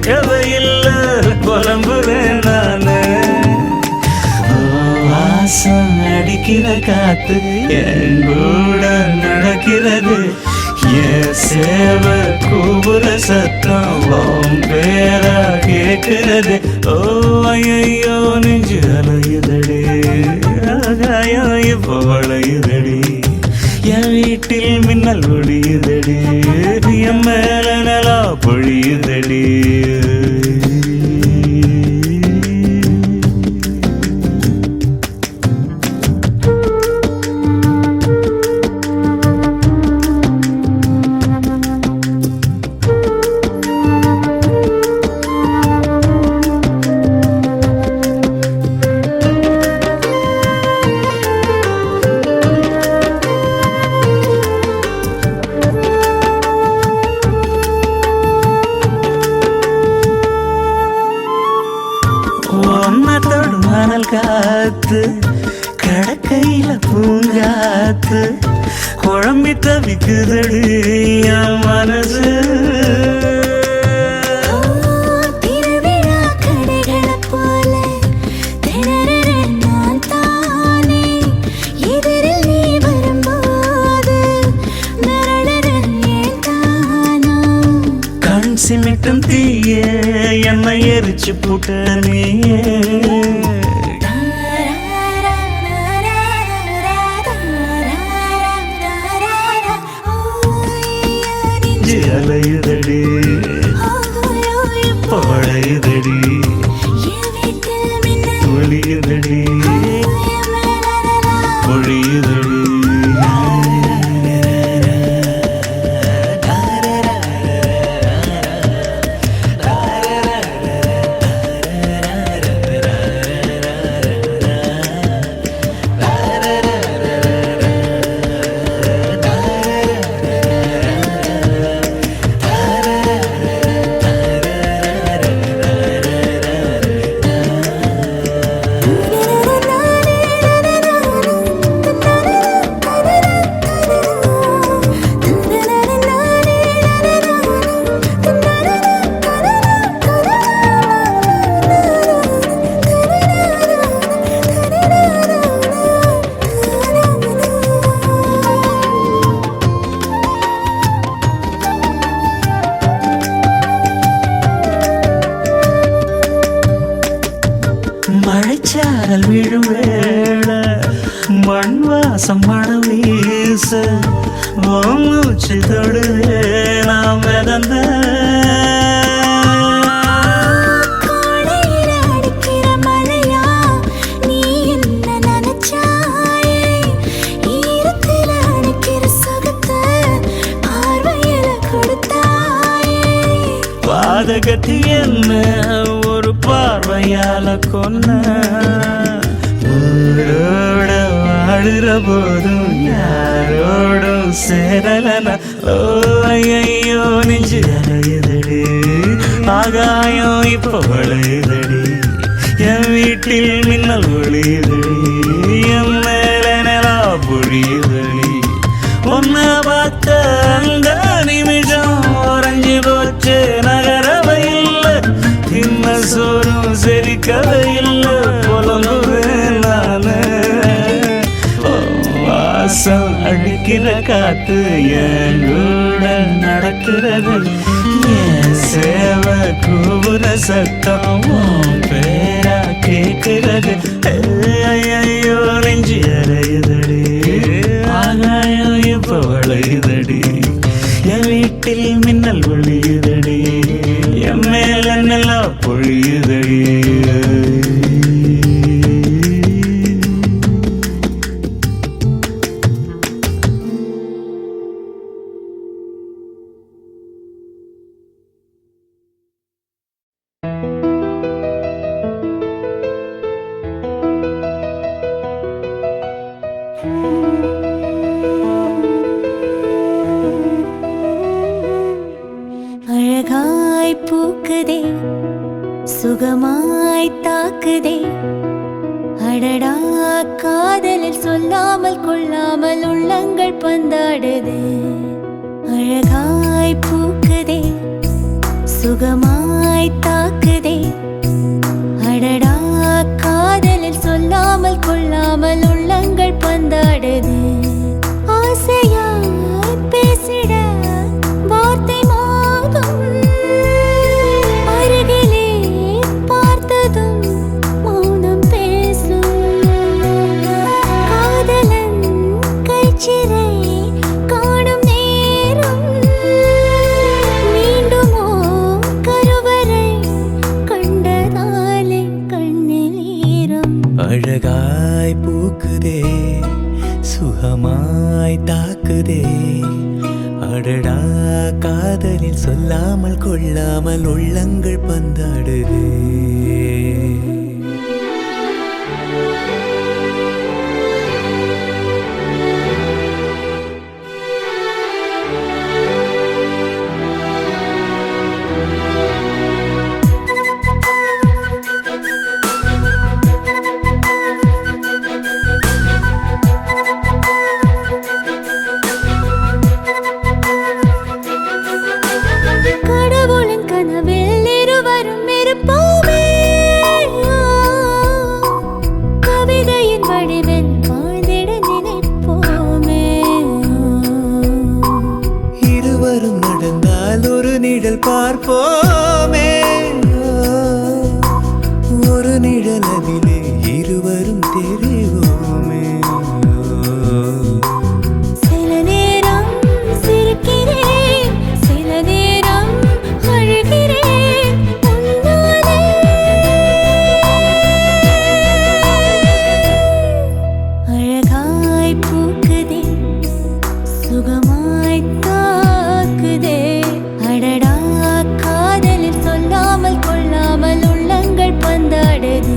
கவையில்ல புலம்புறேன் நானு. வாசம் அடிக்க அடிக்கிற காத்து என் கூட நடக்கிறது என் சேவ கூபுர சத்தம் உன் பேரா கேட்கிறது ஓ ஐயோ நெஞ்சு அலையுதடி ஆகாயம் இப்போ வளையுதடி என் வீட்டில் மின்னல் ஒளியுதடி என் மேல நலா பொழியுதடி ஒன்னத்தோடு மணல் காத்து கடக்கையில பூங்காத்து குழம்பி தவிக்குதடி என் மனசு திருவிழா கடைகளைப் போல திணறுறேன் நான் தானே. எதிரில் நீ வரும்போது மிரளுறேன் ஏன் தானா? கண் சிமிட்டும் தீய என்னை எரிச்சு புட்ட நீயே நெஞ்சு அலையுதடி பழையுதடி ஒளியுதடி பொழியுதடி மழைச்சாரல் விழும் வேளை மண் வாசம் மணம் வீச மூச்சு தொடுவே நாம் மிதந்த காலையில அடிக்கிற மழையா நீ என்ன நினைச்சாயே? ஈரத்தில அடிக்கிற சுகத்தை பார்வையில கொடுத்தாயே. பாதகத்தி என்ன ஒரு பார்வையால கொன்ன ஊரோட வாழுற போதும் யாரோடும் சேரலன ஓ ஐயோ நெஞ்சு அலையுதடி ஆகாயம் இப்போ வளையுதடி என் வீட்டில் மின்னல் ஒளியுதடி என் மேல நிலா பொழியுதடி உன்னை பார்த்த அந்த நிமிஷம் உறைஞ்சு போச்சு நகரவை இல்லை இன்ன சோறும் செரிக்கவை இல்லை புலம்புவேன் நானு வாசம் அடிக்கிற காத்து என் கூட நடக்கிறது என் சேவ கூபுர சத்தம் உன் பேரா கேட்கிறது ஐயோ நெஞ்சு அறையுதடி ஆகாயம் இப்போ வளையுதடி என் வீட்டில் மின்னல் ஒளியுதடி என் மேல நல்லா பொழியுதடி அழகாய் பூக்குதே சுகமாய் தாக்குதே அடடா காதலில் சொல்லாமல் கொள்ளாமல் உள்ளங்கள் பந்தாடுதே. அழகாய் பூக்குதே சுகமாய் தாக்குதே அடடா காதலில் சொல்லாமல் கொள்ளாமல் உள்ளங்கள் உள்ளங்கள் பந்தாடுது ஆசையாய் பேசிட வார்த்தை மோதும் அருகிலே பார்த்ததும் மௌனம் பேசும் காதலன் கைச்சிறை காணும் நேரம் மீண்டுமோ கருவறை கண்டதாலே கண்ணில் ஈரம் அழகாய் பூக்குதே சுகமாய் தாக்குதே அடடா காதலில் சொல்லாமல் கொள்ளாமல் உள்ளங்கள் பந்தாடுதே கடவுளின் கனவில் இருவரும் இருப்போமே கவிதையின் வடிவில் வாழ்ந்திட நினைப்போமே இருவரும் நடந்தால் ஒரு நிழல் பார்ப்போமே ஒரு நிழல் அதிலே இருவரும் தெரிவோமே சில நேரம் சிரிக்கிறேன் சில நேரம் அழுகிறேன் உன்னாலே அழகாய் பூக்குதே சுகமாய் தாக்குதே அடடா காதலில் சொல்லாமல் கொள்ளாமல் உள்ளங்கள் பந்தாடுது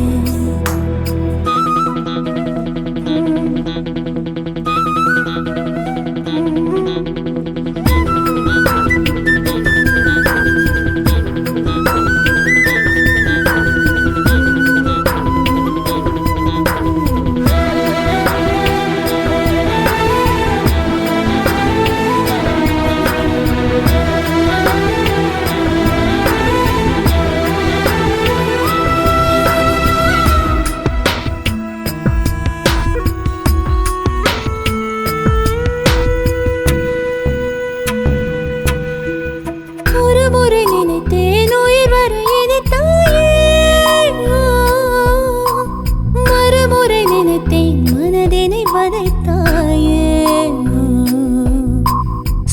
ஒரு முறை நினைத்தேன் உயிர் வர இனித்தாயே மறுமுறை நினைத்தேன் மனதினை வதைத்தாயே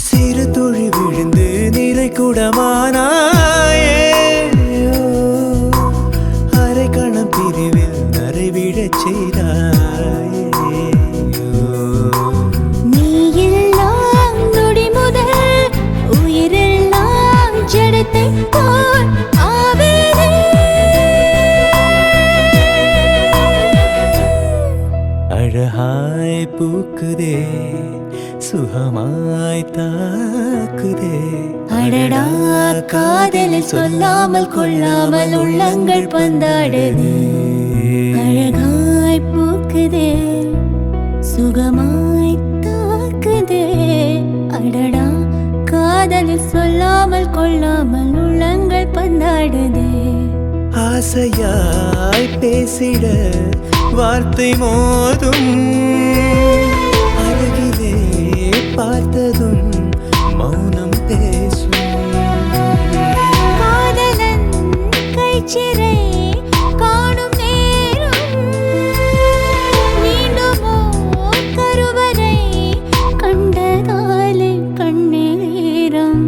சிறு துளி விழுந்து நிறை குடமானாயே அரை கணம் பிரிவில் நரைவிடச் செய்தாயே நீ எல்லாம் நொடி முதல் உயிரெல்லாம் ஜடத்தை போல் ஆவேனே அழகாய் பூக்குதே சுகமாய் தாக்குதே அடடா காதலில் சொல்லாமல் கொள்ளாமல் உள்ளங்கள் பந்தாடுது அழகாய் பூக்குதே சுகமாய் தாக்குதே அடடா காதலில் சொல்லாமல் கொள்ளாமல் உள்ளங்கள் பந்தாடுதே ஆசையாய் பேசிட வார்த்தை மோதும் அருகிலே பார்த்ததும் மௌனம் பேசும் காதலன் கைச்சிறை காணும் நேரம் மீண்டுமோ கருவறை கண்டதாலே கண்ணில் ஈரம்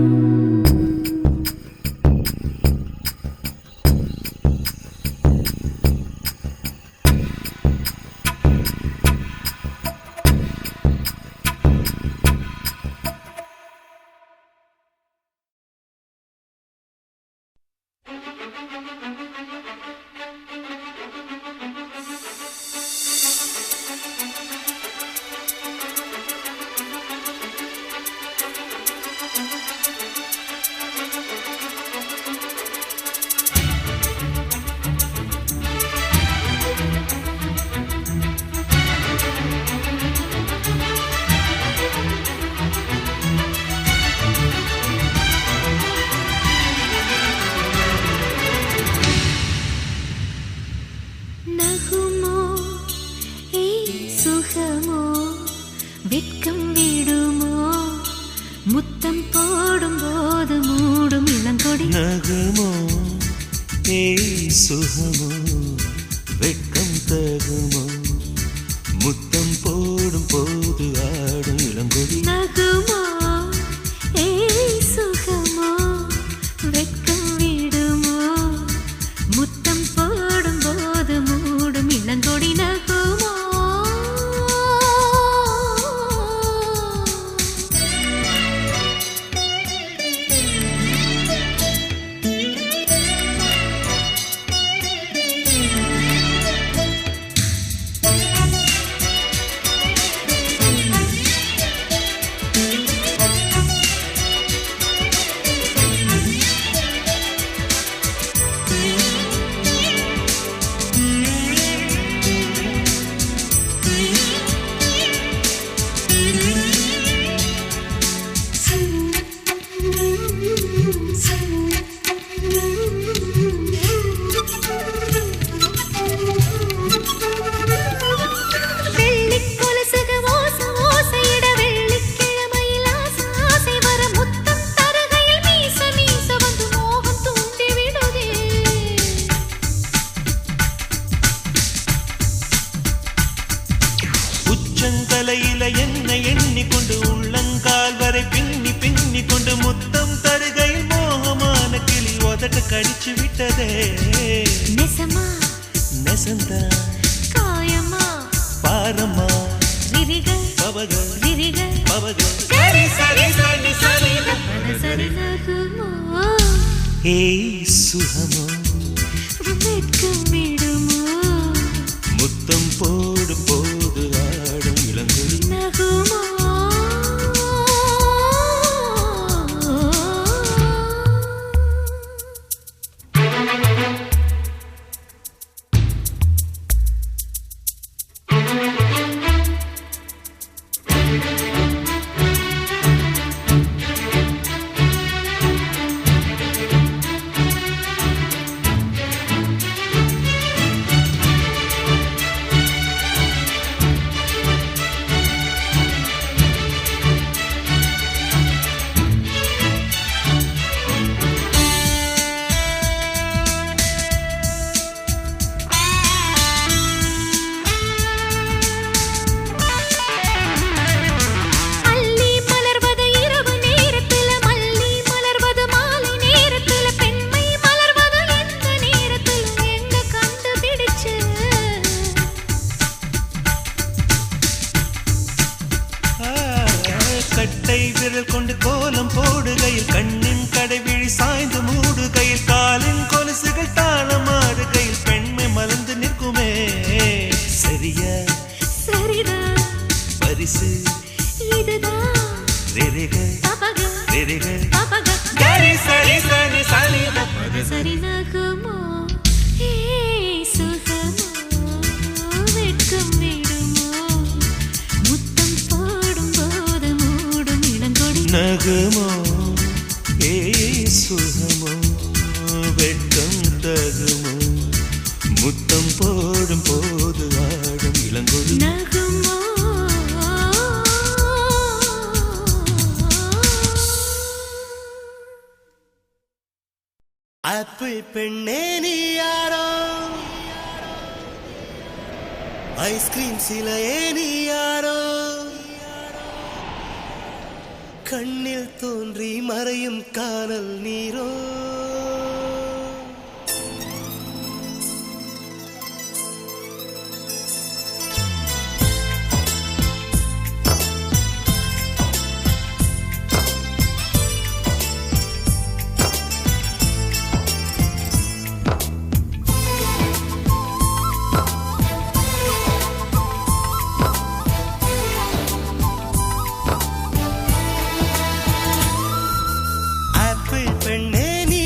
வெட்கம் விடுமோ முத்தம் போடும் போது மூடும் இளங்கொடி நகுமோ ஏய் சுகமோ வெட்கம் தகுமோ முத்தம் போடும் போது ஆடும் இளங்கொடி நகுமோ ஏய் சுகமோ வெட்கம் விடுமோ முத்தம் போடும் போது மூடும் இளங்கொடி நகுமோ உச்சந்தலையில என்ன எண்ணிக்கொண்டு உள்ளங்கால் வரை பின்னி பின்னி கொண்டு முத்தம் தருகையில் மோகமான கிளி உதட்ட கடிச்சு விட்டதே நெசமா நெசந்தா காயமா பாரமா விரிகள் பவக விரிகள் பவக சரி சரி சரி சரி சரி நகுமோ ஏய் சுகமோ வெட்கம் விடுமோ முத்தம் போடும் போது ஆடும் இளங்கொடி நகுமோ கட்டை விரல் கொண்டு கோலம் போடுகையில் கண்ணின் கடைவிழி சாய்ந்து மூடுகையில் காலின் கொலுசுகள் தாளமாடுகையில் பெண்மை மலர்ந்து நிற்குமே சரியா சரிதான் பரிசு இதுதான் ரெரிகள் பபக ரெரிகள் பபக கரி சரி சரி சரி சரி நகுமோ ஏய் சுகமோ வெட்கம் விடுமோ முத்தம் போடும் போது மூடும் இளங்கொடி நகுமோ ஏய் சுகமோ வெட்கம் தகுமோ முத்தம் போடும் போது ஆடும் இளங்கொடி நகுமோ ஆப்பிள் பெண்ணே நீ யாரோ ஐஸ்கிரீம் சிலையே நீ யாரோ கண்ணில் தோன்றி மறையும் காணல் நீரோ பெண்ணே நீ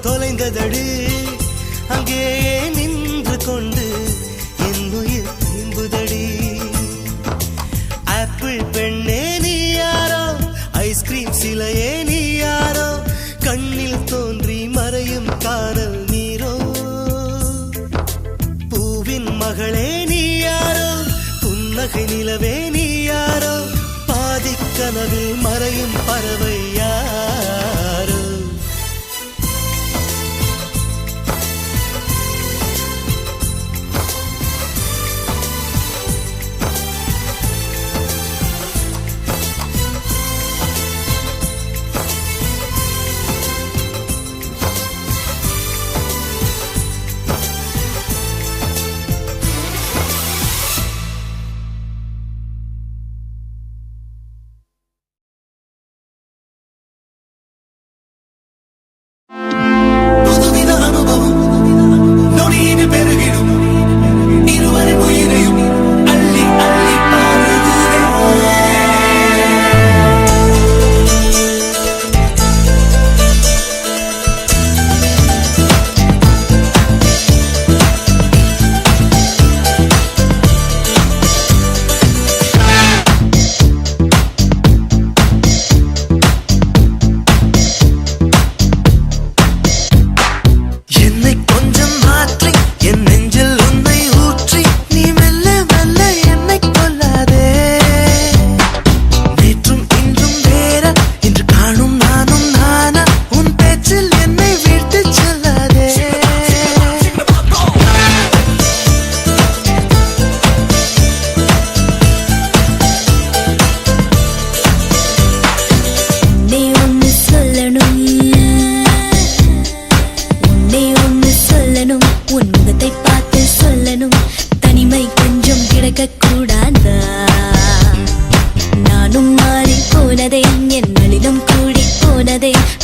தொலைந்ததடி அங்கேயே நின்று கொண்டு என் உயிர் திரும்புதடி ஆப்பிள் பெண்ணே நீ யாரோ ஐஸ்கிரீம் சிலையே நீ யாரோ கண்ணில் தோன்றி மறையும் காதல் நீரோ பூவின் மகளே நீ யாரோ புன்னகை நிலவே நீ யாரோ பாதிக் கனவில் மறையும் பறவை யாரோ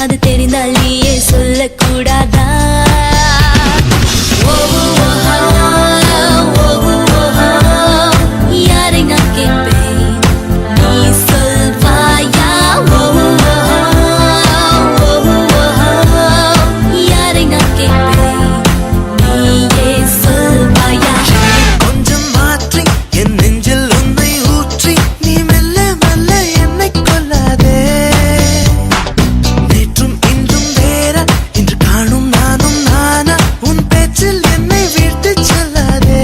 அது தெரிந்தால் நீயே சொல்லக்கூடாதா யாரை நான் கேட்பேன் நீ சொல்வாயா யாரை நான் கேட்பேன் நீயே சொல்வாயா கொஞ்சம் மாற்றி என் நெஞ்சில் உன்னை ஊற்றி நீ மெல்ல மெல்ல என்னை கொள்ளாதே நேற்றும் இன்றும் வேற இன்று காணும் நானும் நானா உன் பேச்சில் என்னை வீழ்த்து செல்லாதே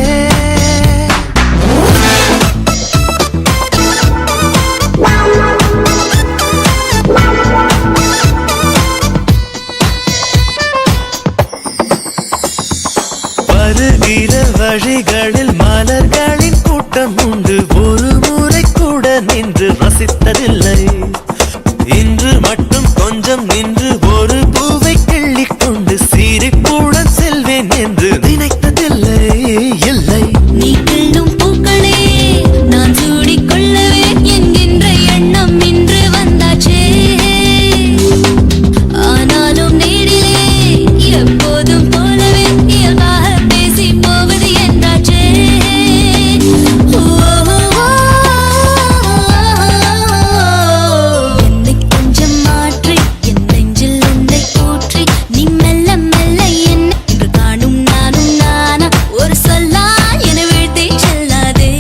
வருகிற வழிகளில் மலர்களின் கூட்டம் உண்டு ஒரு முறை கூட நின்று ரசித்ததில்லை இன்று மட்டும் கொஞ்சம் நின்று ஒரு பூவை கிள்ளிக் கொண்டு சிரிப்புடன் செல்வேன் என்று நினைத்ததில்லை இல்லை நீ கிள்ளும் பூக்களே நான் சூடிக்கொள்ளவே என்கின்ற எண்ணம் இன்று வந்தாச்சே ஆனாலும் நேரிலே எப்போதும் போலவே இயல்பாக பேசி போவது என்றாச்சே என்னை கொஞ்சம் மாற்றி என் நெஞ்சில் உன்னை ஊற்றி நீ மெல்ல மெல்ல என்னை இன்று காணும் நானும் நானா ஒரு சொல்லா என வீழ்த்தி செல்லாதே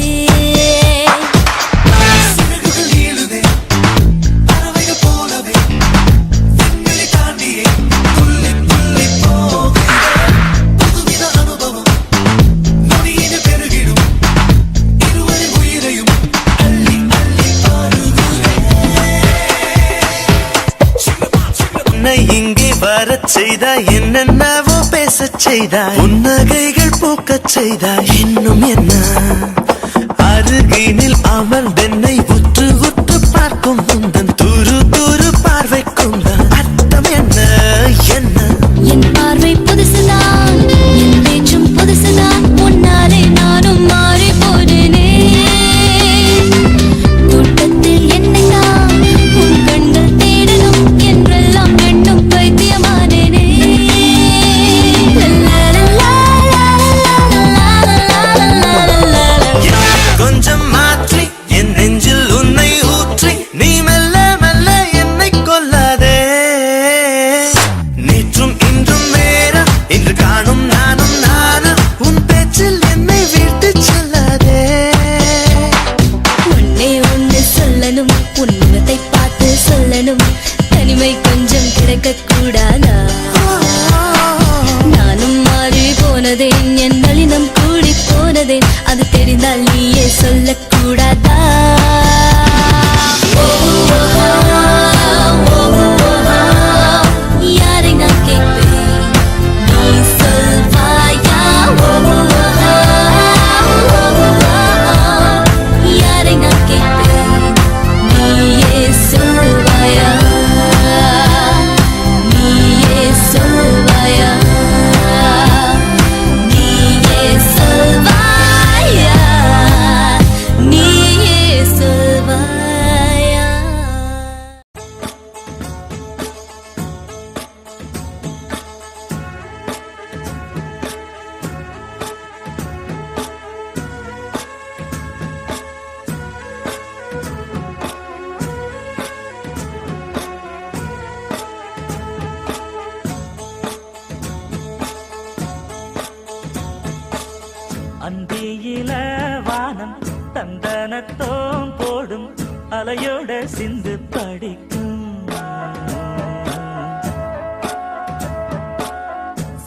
சிறகுகள் ஏழுதே பறவைகள் போலவே விண்வெளி தாண்டியே துள்ளி துள்ளி போகிறேன் புதுவித அனுபவம் நொடியின பெருகிடும் இருவரின் உயிரையும் அள்ளி அள்ளி உன்னை இங்கே வரச் செய்தாய் என்னென்னவோ பேசச் செய்தாய் புன்னகைகள் பூக்கச் செய்தாய் இன்னும் என்ன அருகினில் அமர்ந்தென்னை உற்று உற்று பார்க்கும் உந்தன் துரு துரு பார்வைக்கும் தான் அர்த்தம் என்ன என்ன என் பார்வை புதுசுதான் என் பேச்சும் புதுசுதான் முன்னாலே நானும் மாறி போனேனே கூட்டத்தில் என்னை நான் உன் கண்கள் தேடணும் என்றெல்லாம் எண்ணும் பைத்தியமானேனே இருந்ததே அது தெரிந்தால் நீயே சொல்லக்கூடாதா யாரை நான் கேட்பேன் நீ சொல்வாயா யாரை நான் கேட்பேன் நீயே சொல்வாயா நீயே சொல்வாயா நீயே சொல்வாயா நீயே சொல்வாயா அந்தியில வானம் தந்தனத்தோம் போடும் அலையோட சிந்து படிக்கும்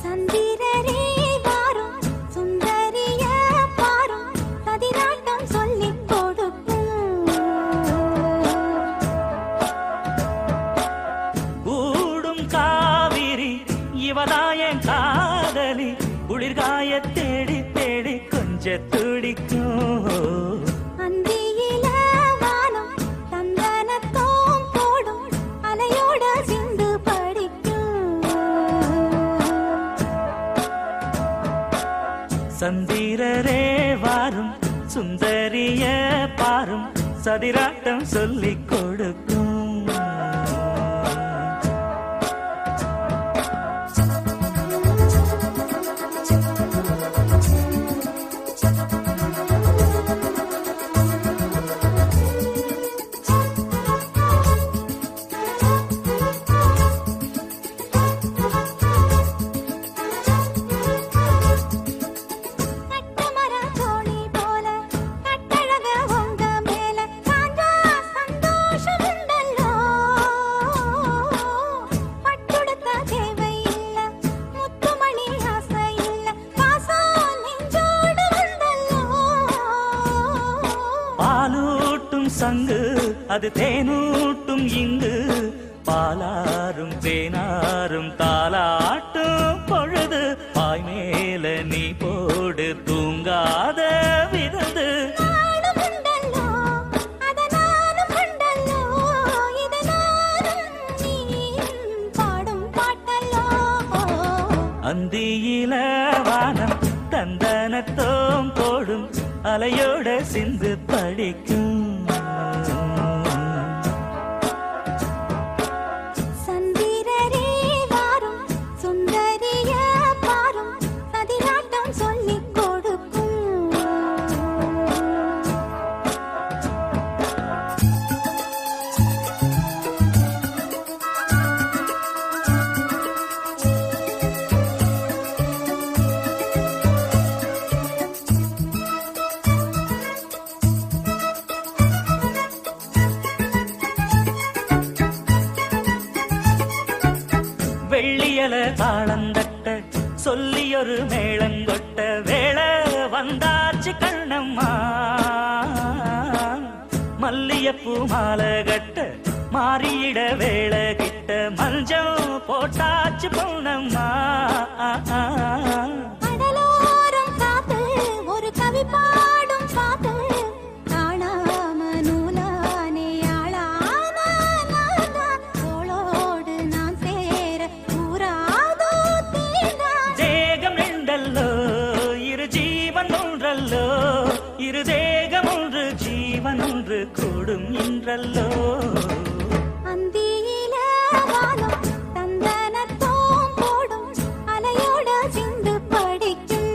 சந்திரரே வாரும் சுந்தரிய பாரும் பதினாட்டம் சொல்லிக் கொடுக்கும் கூடும் காவிரி இவதாயன் காதலி குளிர்காய தேடி தேடி கொஞ்ச துடிக்கும் அந்தியில வானம் தந்தனத்தோம் போடும் அலையோட சிந்து படிக்கும் சந்திரரே வாரும் சுந்தரிய பாரும் சதிராட்டம் சொல்லிக் கொடுக்கும் கட்டமர தோணி போல கட்டழக உங்க மேல சாஞ்சா சந்தோஷம் உண்டல்லோ பட்டுடுத்த தேவை இல்ல முத்துமணி ஆசை இல்ல பாசம் நெஞ்சோடு வந்தல்லோ பாலூட்டும் சங்கு அது தேனூட்டும் இங்கு பாலாரும் தேனாரும் தாலாட்டும் பொழுது பாய் மேல நீ போடு தூங்காத விருந்து நானும் உண்டல்லோ அத நானும் உண்டல்லோ இது நானும் நீயும் பாடும் பாட்டல்லோ அந்தியில வானம் தந்தனத்தோம் போடும் அலையோட சிந்து படிக்கும் சந்திரரே வாரும் சுந்தரிய பாரும் சதிராட்டம் சொல்லிக் கொடுக்கும் வெள்ளியல தாளந்தட்ட சொல்லியொரு மேளங்கொட்ட வேளை வந்தாச்சு கண்ணம்மா மல்லியப்பூ மாலை கட்ட மாறியிட வேளை கிட்ட மஞ்சள் போட்டாச்சு பொண்ணம்மா கடலோரம் காத்து ஒரு கவி பாடும் பாட்டு காணாம நூலானே ஆளான தோளோடு நான் சேர கூறாதோ தீர்ந்தான் தேகம் ரெண்டல்லோ இரு ஜீவன் ஒன்றல்லோ இரு தேகம் ஒன்று ஜீவன் ஒன்று கூடும் இன்றல்லோ அந்தியில வானம் தந்தனத்தோம் போடும் அலையோட சிந்து படிக்கும்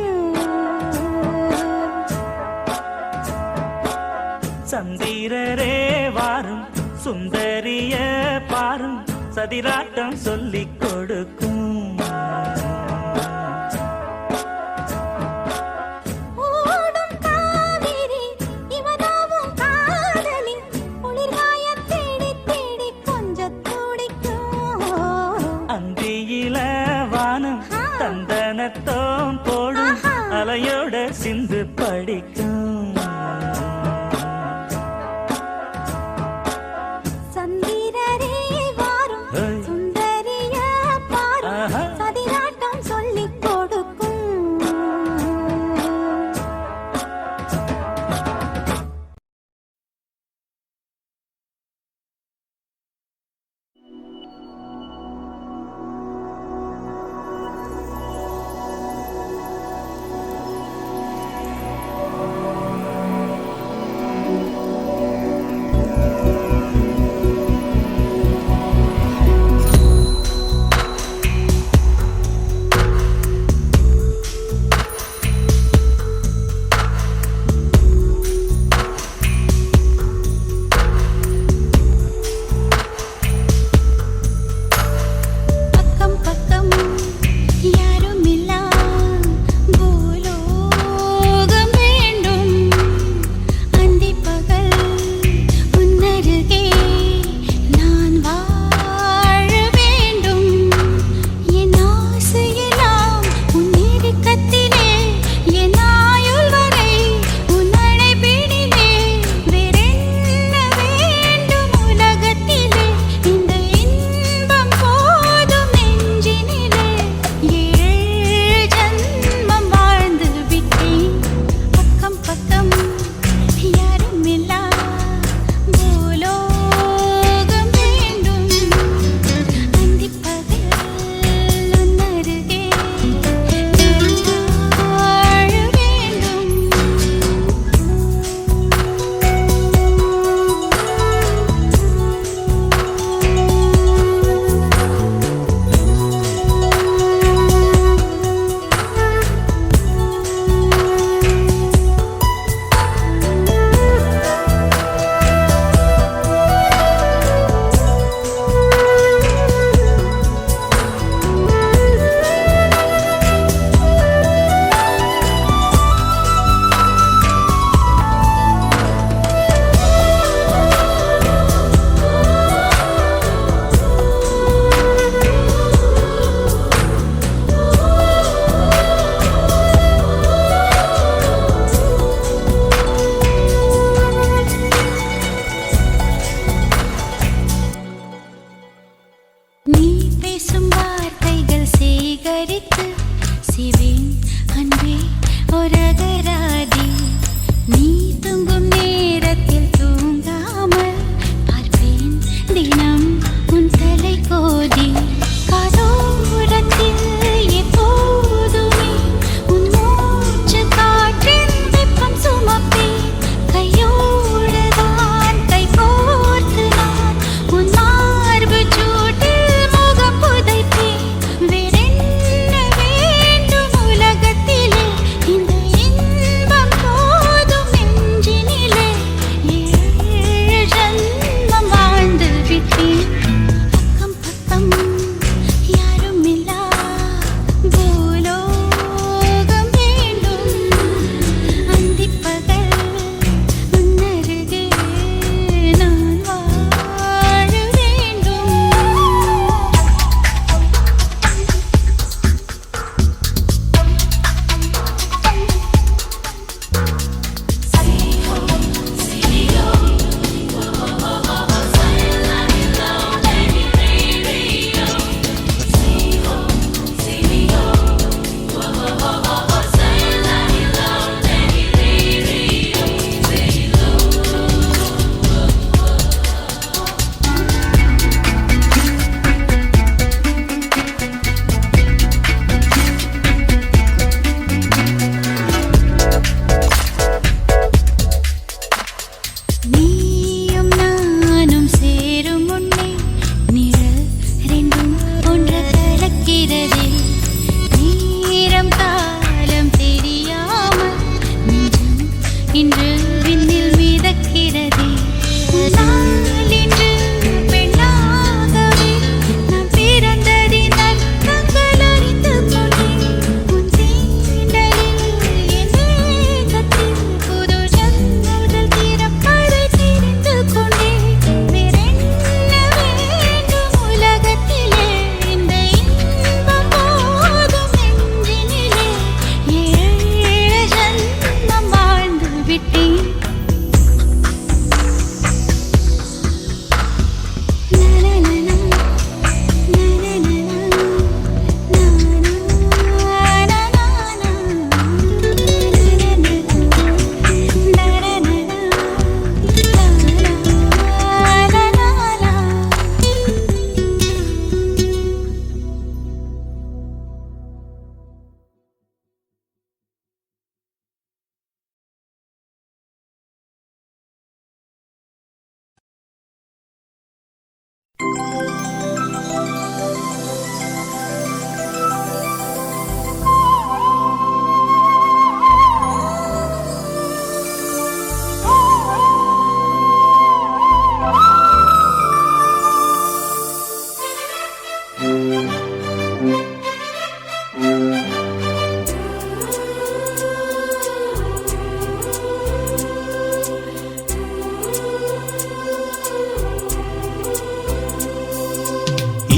சந்திரரே வாரும் சுந்தரிய பாரும் சதிராட்டம் சொல்லிக் கொடுக்கும் ஓடும் காவிரி இவனாவும் காதலி குளிர்காய தேடி தேடி கொஞ்சம் துடிக்கும் அந்தியில வானம் தந்தனத்தோம் போடும் அலையோட சிந்து படிக்கும். சந்திரரே வாரும் ஏய். சுந்தரிய பாரும் ஆஹா. சதிராட்டம் சொல்லிக் கொடுக்கும்.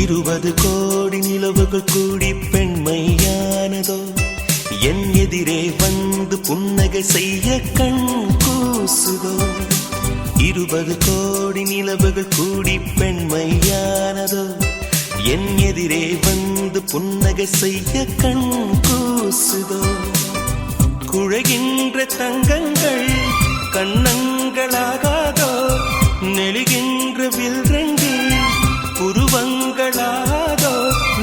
20 கோடி நிலவுகள் கூடி பெண்மையானதோ என் எதிரே வந்து புன்னகை செய்ய கண் கூசுதோ 20 கோடி நிலவுகள் கூடி பெண்மையானதோ என் எதிரே வந்து புன்னகை செய்ய கண் கூசுதோ குழைகின்ற தங்கங்கள் கண்ணங்களாகாதோ நெளிகின்ற வில்ரெண்டு புருவங்களாதோ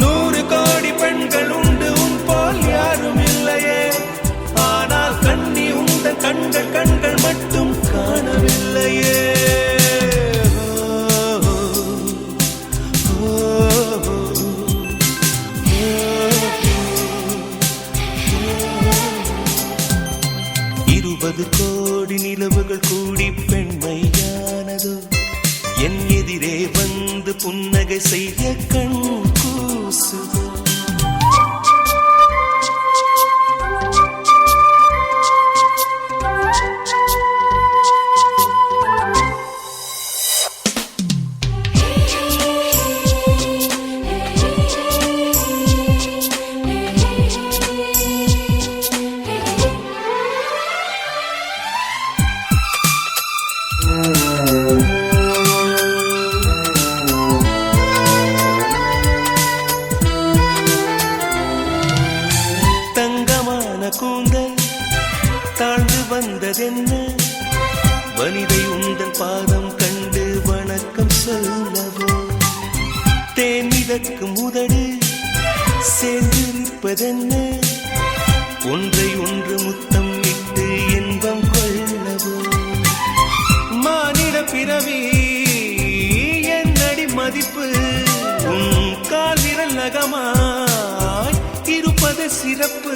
100 கோடி பெண்கள் உண்டு உன் போல் யாரும் இல்லையே ஆனால் கண்ணி உந்த கண்கள் கண்கள் மட்டும் காணவில்லையே கோடி நிலவுகள் கூடி பெண்மையானதோ என் எதிரே வந்து புன்னகை செய்ய கண் கூசுதோ கூந்தல் தாழ்ந்து வந்ததென்ன வனிதை உந்தன் பாதம் கண்டு வணக்கம் சொல்லவோ தேன் மிதக்கும் உதடு சேர்ந்திருப்பதென்ன ஒன்றை ஒன்று முத்தம் இட்டு இன்பம் கொள்ளவோ மானிட பிறவி என்னடி மதிப்பு உன் கால் விரல் நகமாய் இருப்பது சிறப்பு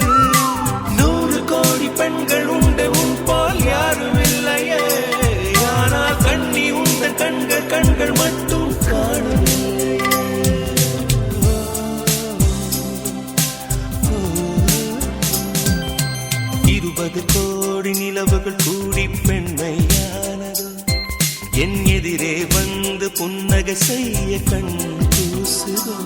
100 கோடி பெண்கள் உண்டு உன் போல் யாரும் இல்லையே ஆனால் கண்ணி உந்த கண்கள் கண்கள் மட்டும் காணவில்லையே 20 கோடி நிலவுகள் கூடி பெண்மையானதோ என் எதிரே வந்து புன்னகை செய்ய கண் கூசுதோ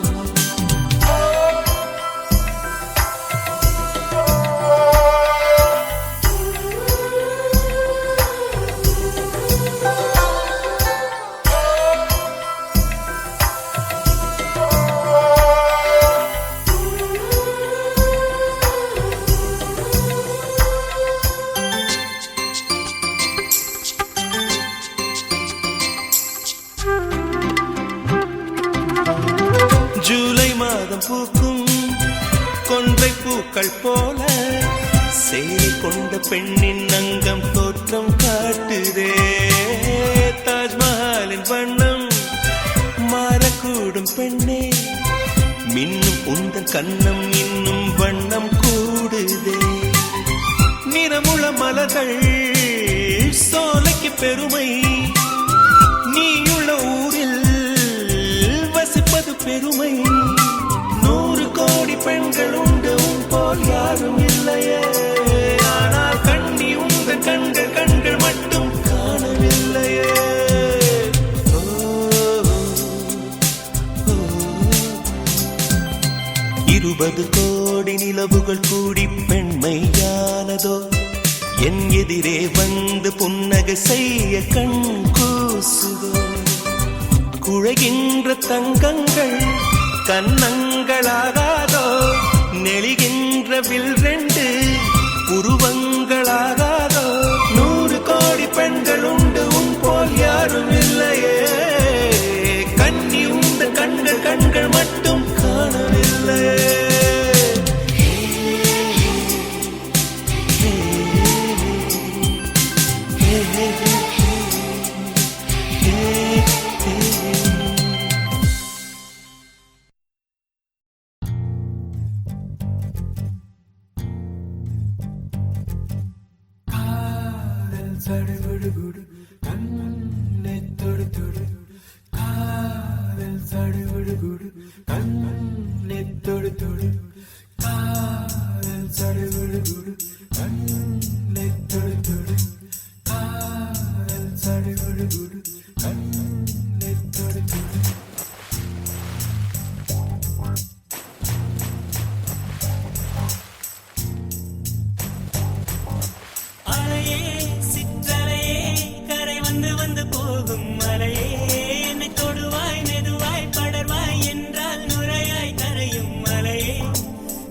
ஜூலை மாதம் பூக்கும் கொன்றை பூக்கள் போல சேலை கொண்ட பெண்ணின் அங்கம் தோற்றம் காட்டுதே தாஜ்மஹாலின் வண்ணம் மாறக்கூடும் பெண்ணே மின்னும் உந்தன் கண்ணம் இன்னும் வண்ணம் கூடுதே நிறமுள மலர்கள் சோலைக்கு பெருமை நீயுள்ள ஊரில் வசிப்பது பெருமை 100 கோடி பெண்கள் உண்டு உன் போல் யாரும் இல்லையே ஆனால் கண்ணி உந்த கண்கள் கண்கள் மட்டும் காணவில்லையே 20 கோடி நிலவுகள் கூடி பெண்மையானதோ என் எதிரே வந்து புன்னகை செய்ய கண் கூசுதோ குழைகின்ற தங்கங்கள் கண்ணங்களாகாதோ நெளிகின்ற வில்ரெண்டு புருவங்களாகாதோ 100 கோடி பெண்கள் உண்டு உன் போல் யாரும் இல்லையே கண்ணி உந்த கண்கள் கண்கள் மட்டும் காணவில்லையே சடுகுடு கண்ணை தொடு தொடு காதல் சடுகுடு கண்ணை தொடு தொடு காதல் சடுகுடு கண்ணை தொடு தொடு காதல் சடுகுடு கண்ணை தொடு தொடு அலையே சிற்றலையே கரை வந்து வந்து போகும் மலையே என்னை தொடுவாய் மெதுவாய் படர்வாய் என்றால் நுரையாய் கரையும் மலையே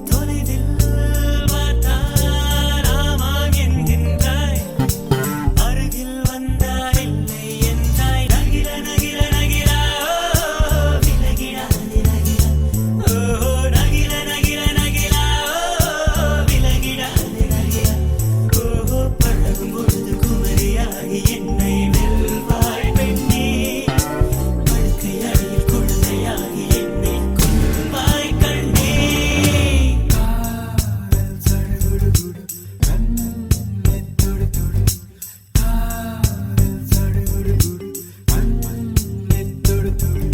தொலைவில் பார்த்தால் ஆமாம் என்கின்றாய் அருகில் வந்தால் இல்லை என்றாய் நகிர நகிர நகிரா விலகிடாது நகிரா ஓ நகிர நகிர நகிரா விலகிடாது நகிரா ஓஹோ பழகும் பொழுது குமரியாகி என்னை வெல்வாய் பெண்ணே படுக்கை அறையில் குழந்தையாகி என்னை கொள்வாய் கண்ணே காதல் சடுகுடு கண்ணை தொடு தொடு காதல் சடுகுடு கண்ணை தொடு தொடு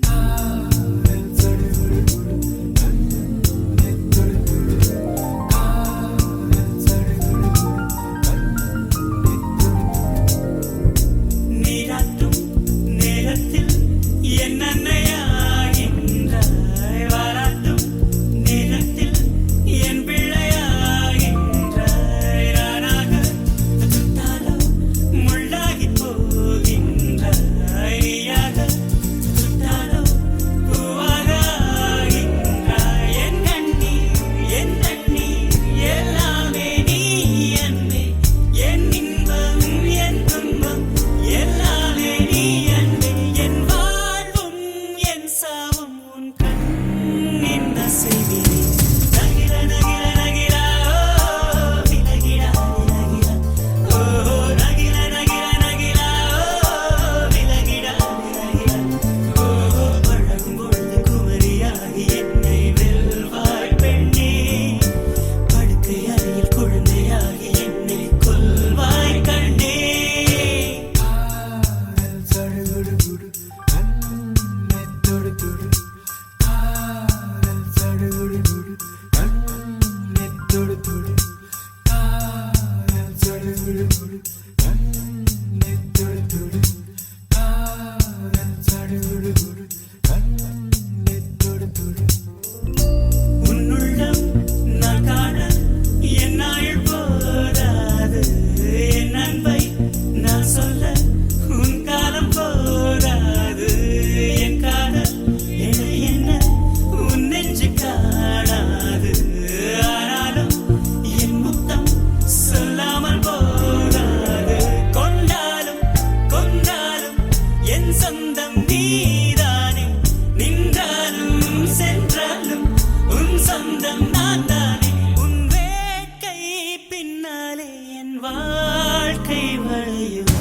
காதல் சடுகுடு கண்ணை தொடு தொடு காதல் சடுகுடு நீராட்டும் நேரத்தில் என் அன்னையாகின்றாய் வாராட்டும் நேரத்தில் என் பிள்ளையாகின்றாய் நானாக சுட்டாலோ முள்ளாகி போகின்றாய் நீயாக சுட்டாலோ பூவாக ஆகின்றாய் என் கண்ணீர் என் தண்ணீர் எல்லாமே நீ அன்பே என் இன்பம் என் துன்பம் எல்லாமே நீ அன்பே என் வாழ்வும் என் சாவும் உன் கண்ணின் அசைவிலே நகிர நகிர நகிரா விலகிடா விலகிடா ஓ நகிர நகிர நகிரா விலகிடா விலகிடா ஓ பழகும் பொழுது குமரியாகி என்னை வெல்வாய் பெண்ணே படுக்கை அறையில் குழந்தையாகி என்னை கொல்வாய் கண்ணே காதல் சடுகுடு கண்ணை தொடு தொடு காதல் சடுகுடு கண்ணை தொடு தொடு காதல் சடுகுடு கண்ணை தொடு தொடு காதல் சடுகுடு கண்ணை தொடு தொடு உன்னுள்ளம் நான் காண என் நாள் போதாது என் அன்பை நான் சொல்ல உன் காலம் போதாது என் காதல் என என்ன உன் நெஞ்சு காணாது ஆனாலும் என் முத்தம் சொல்லாமல் போகாது கொண்டாலும் கொண்டாலும் என் சொந்தம் நீதானே நின்றாலும் சென்றாலும் உன் சொந்தம் நான் தானே உன் வேட்கை பின்னாலே என் வாழ்க்கை வளையும்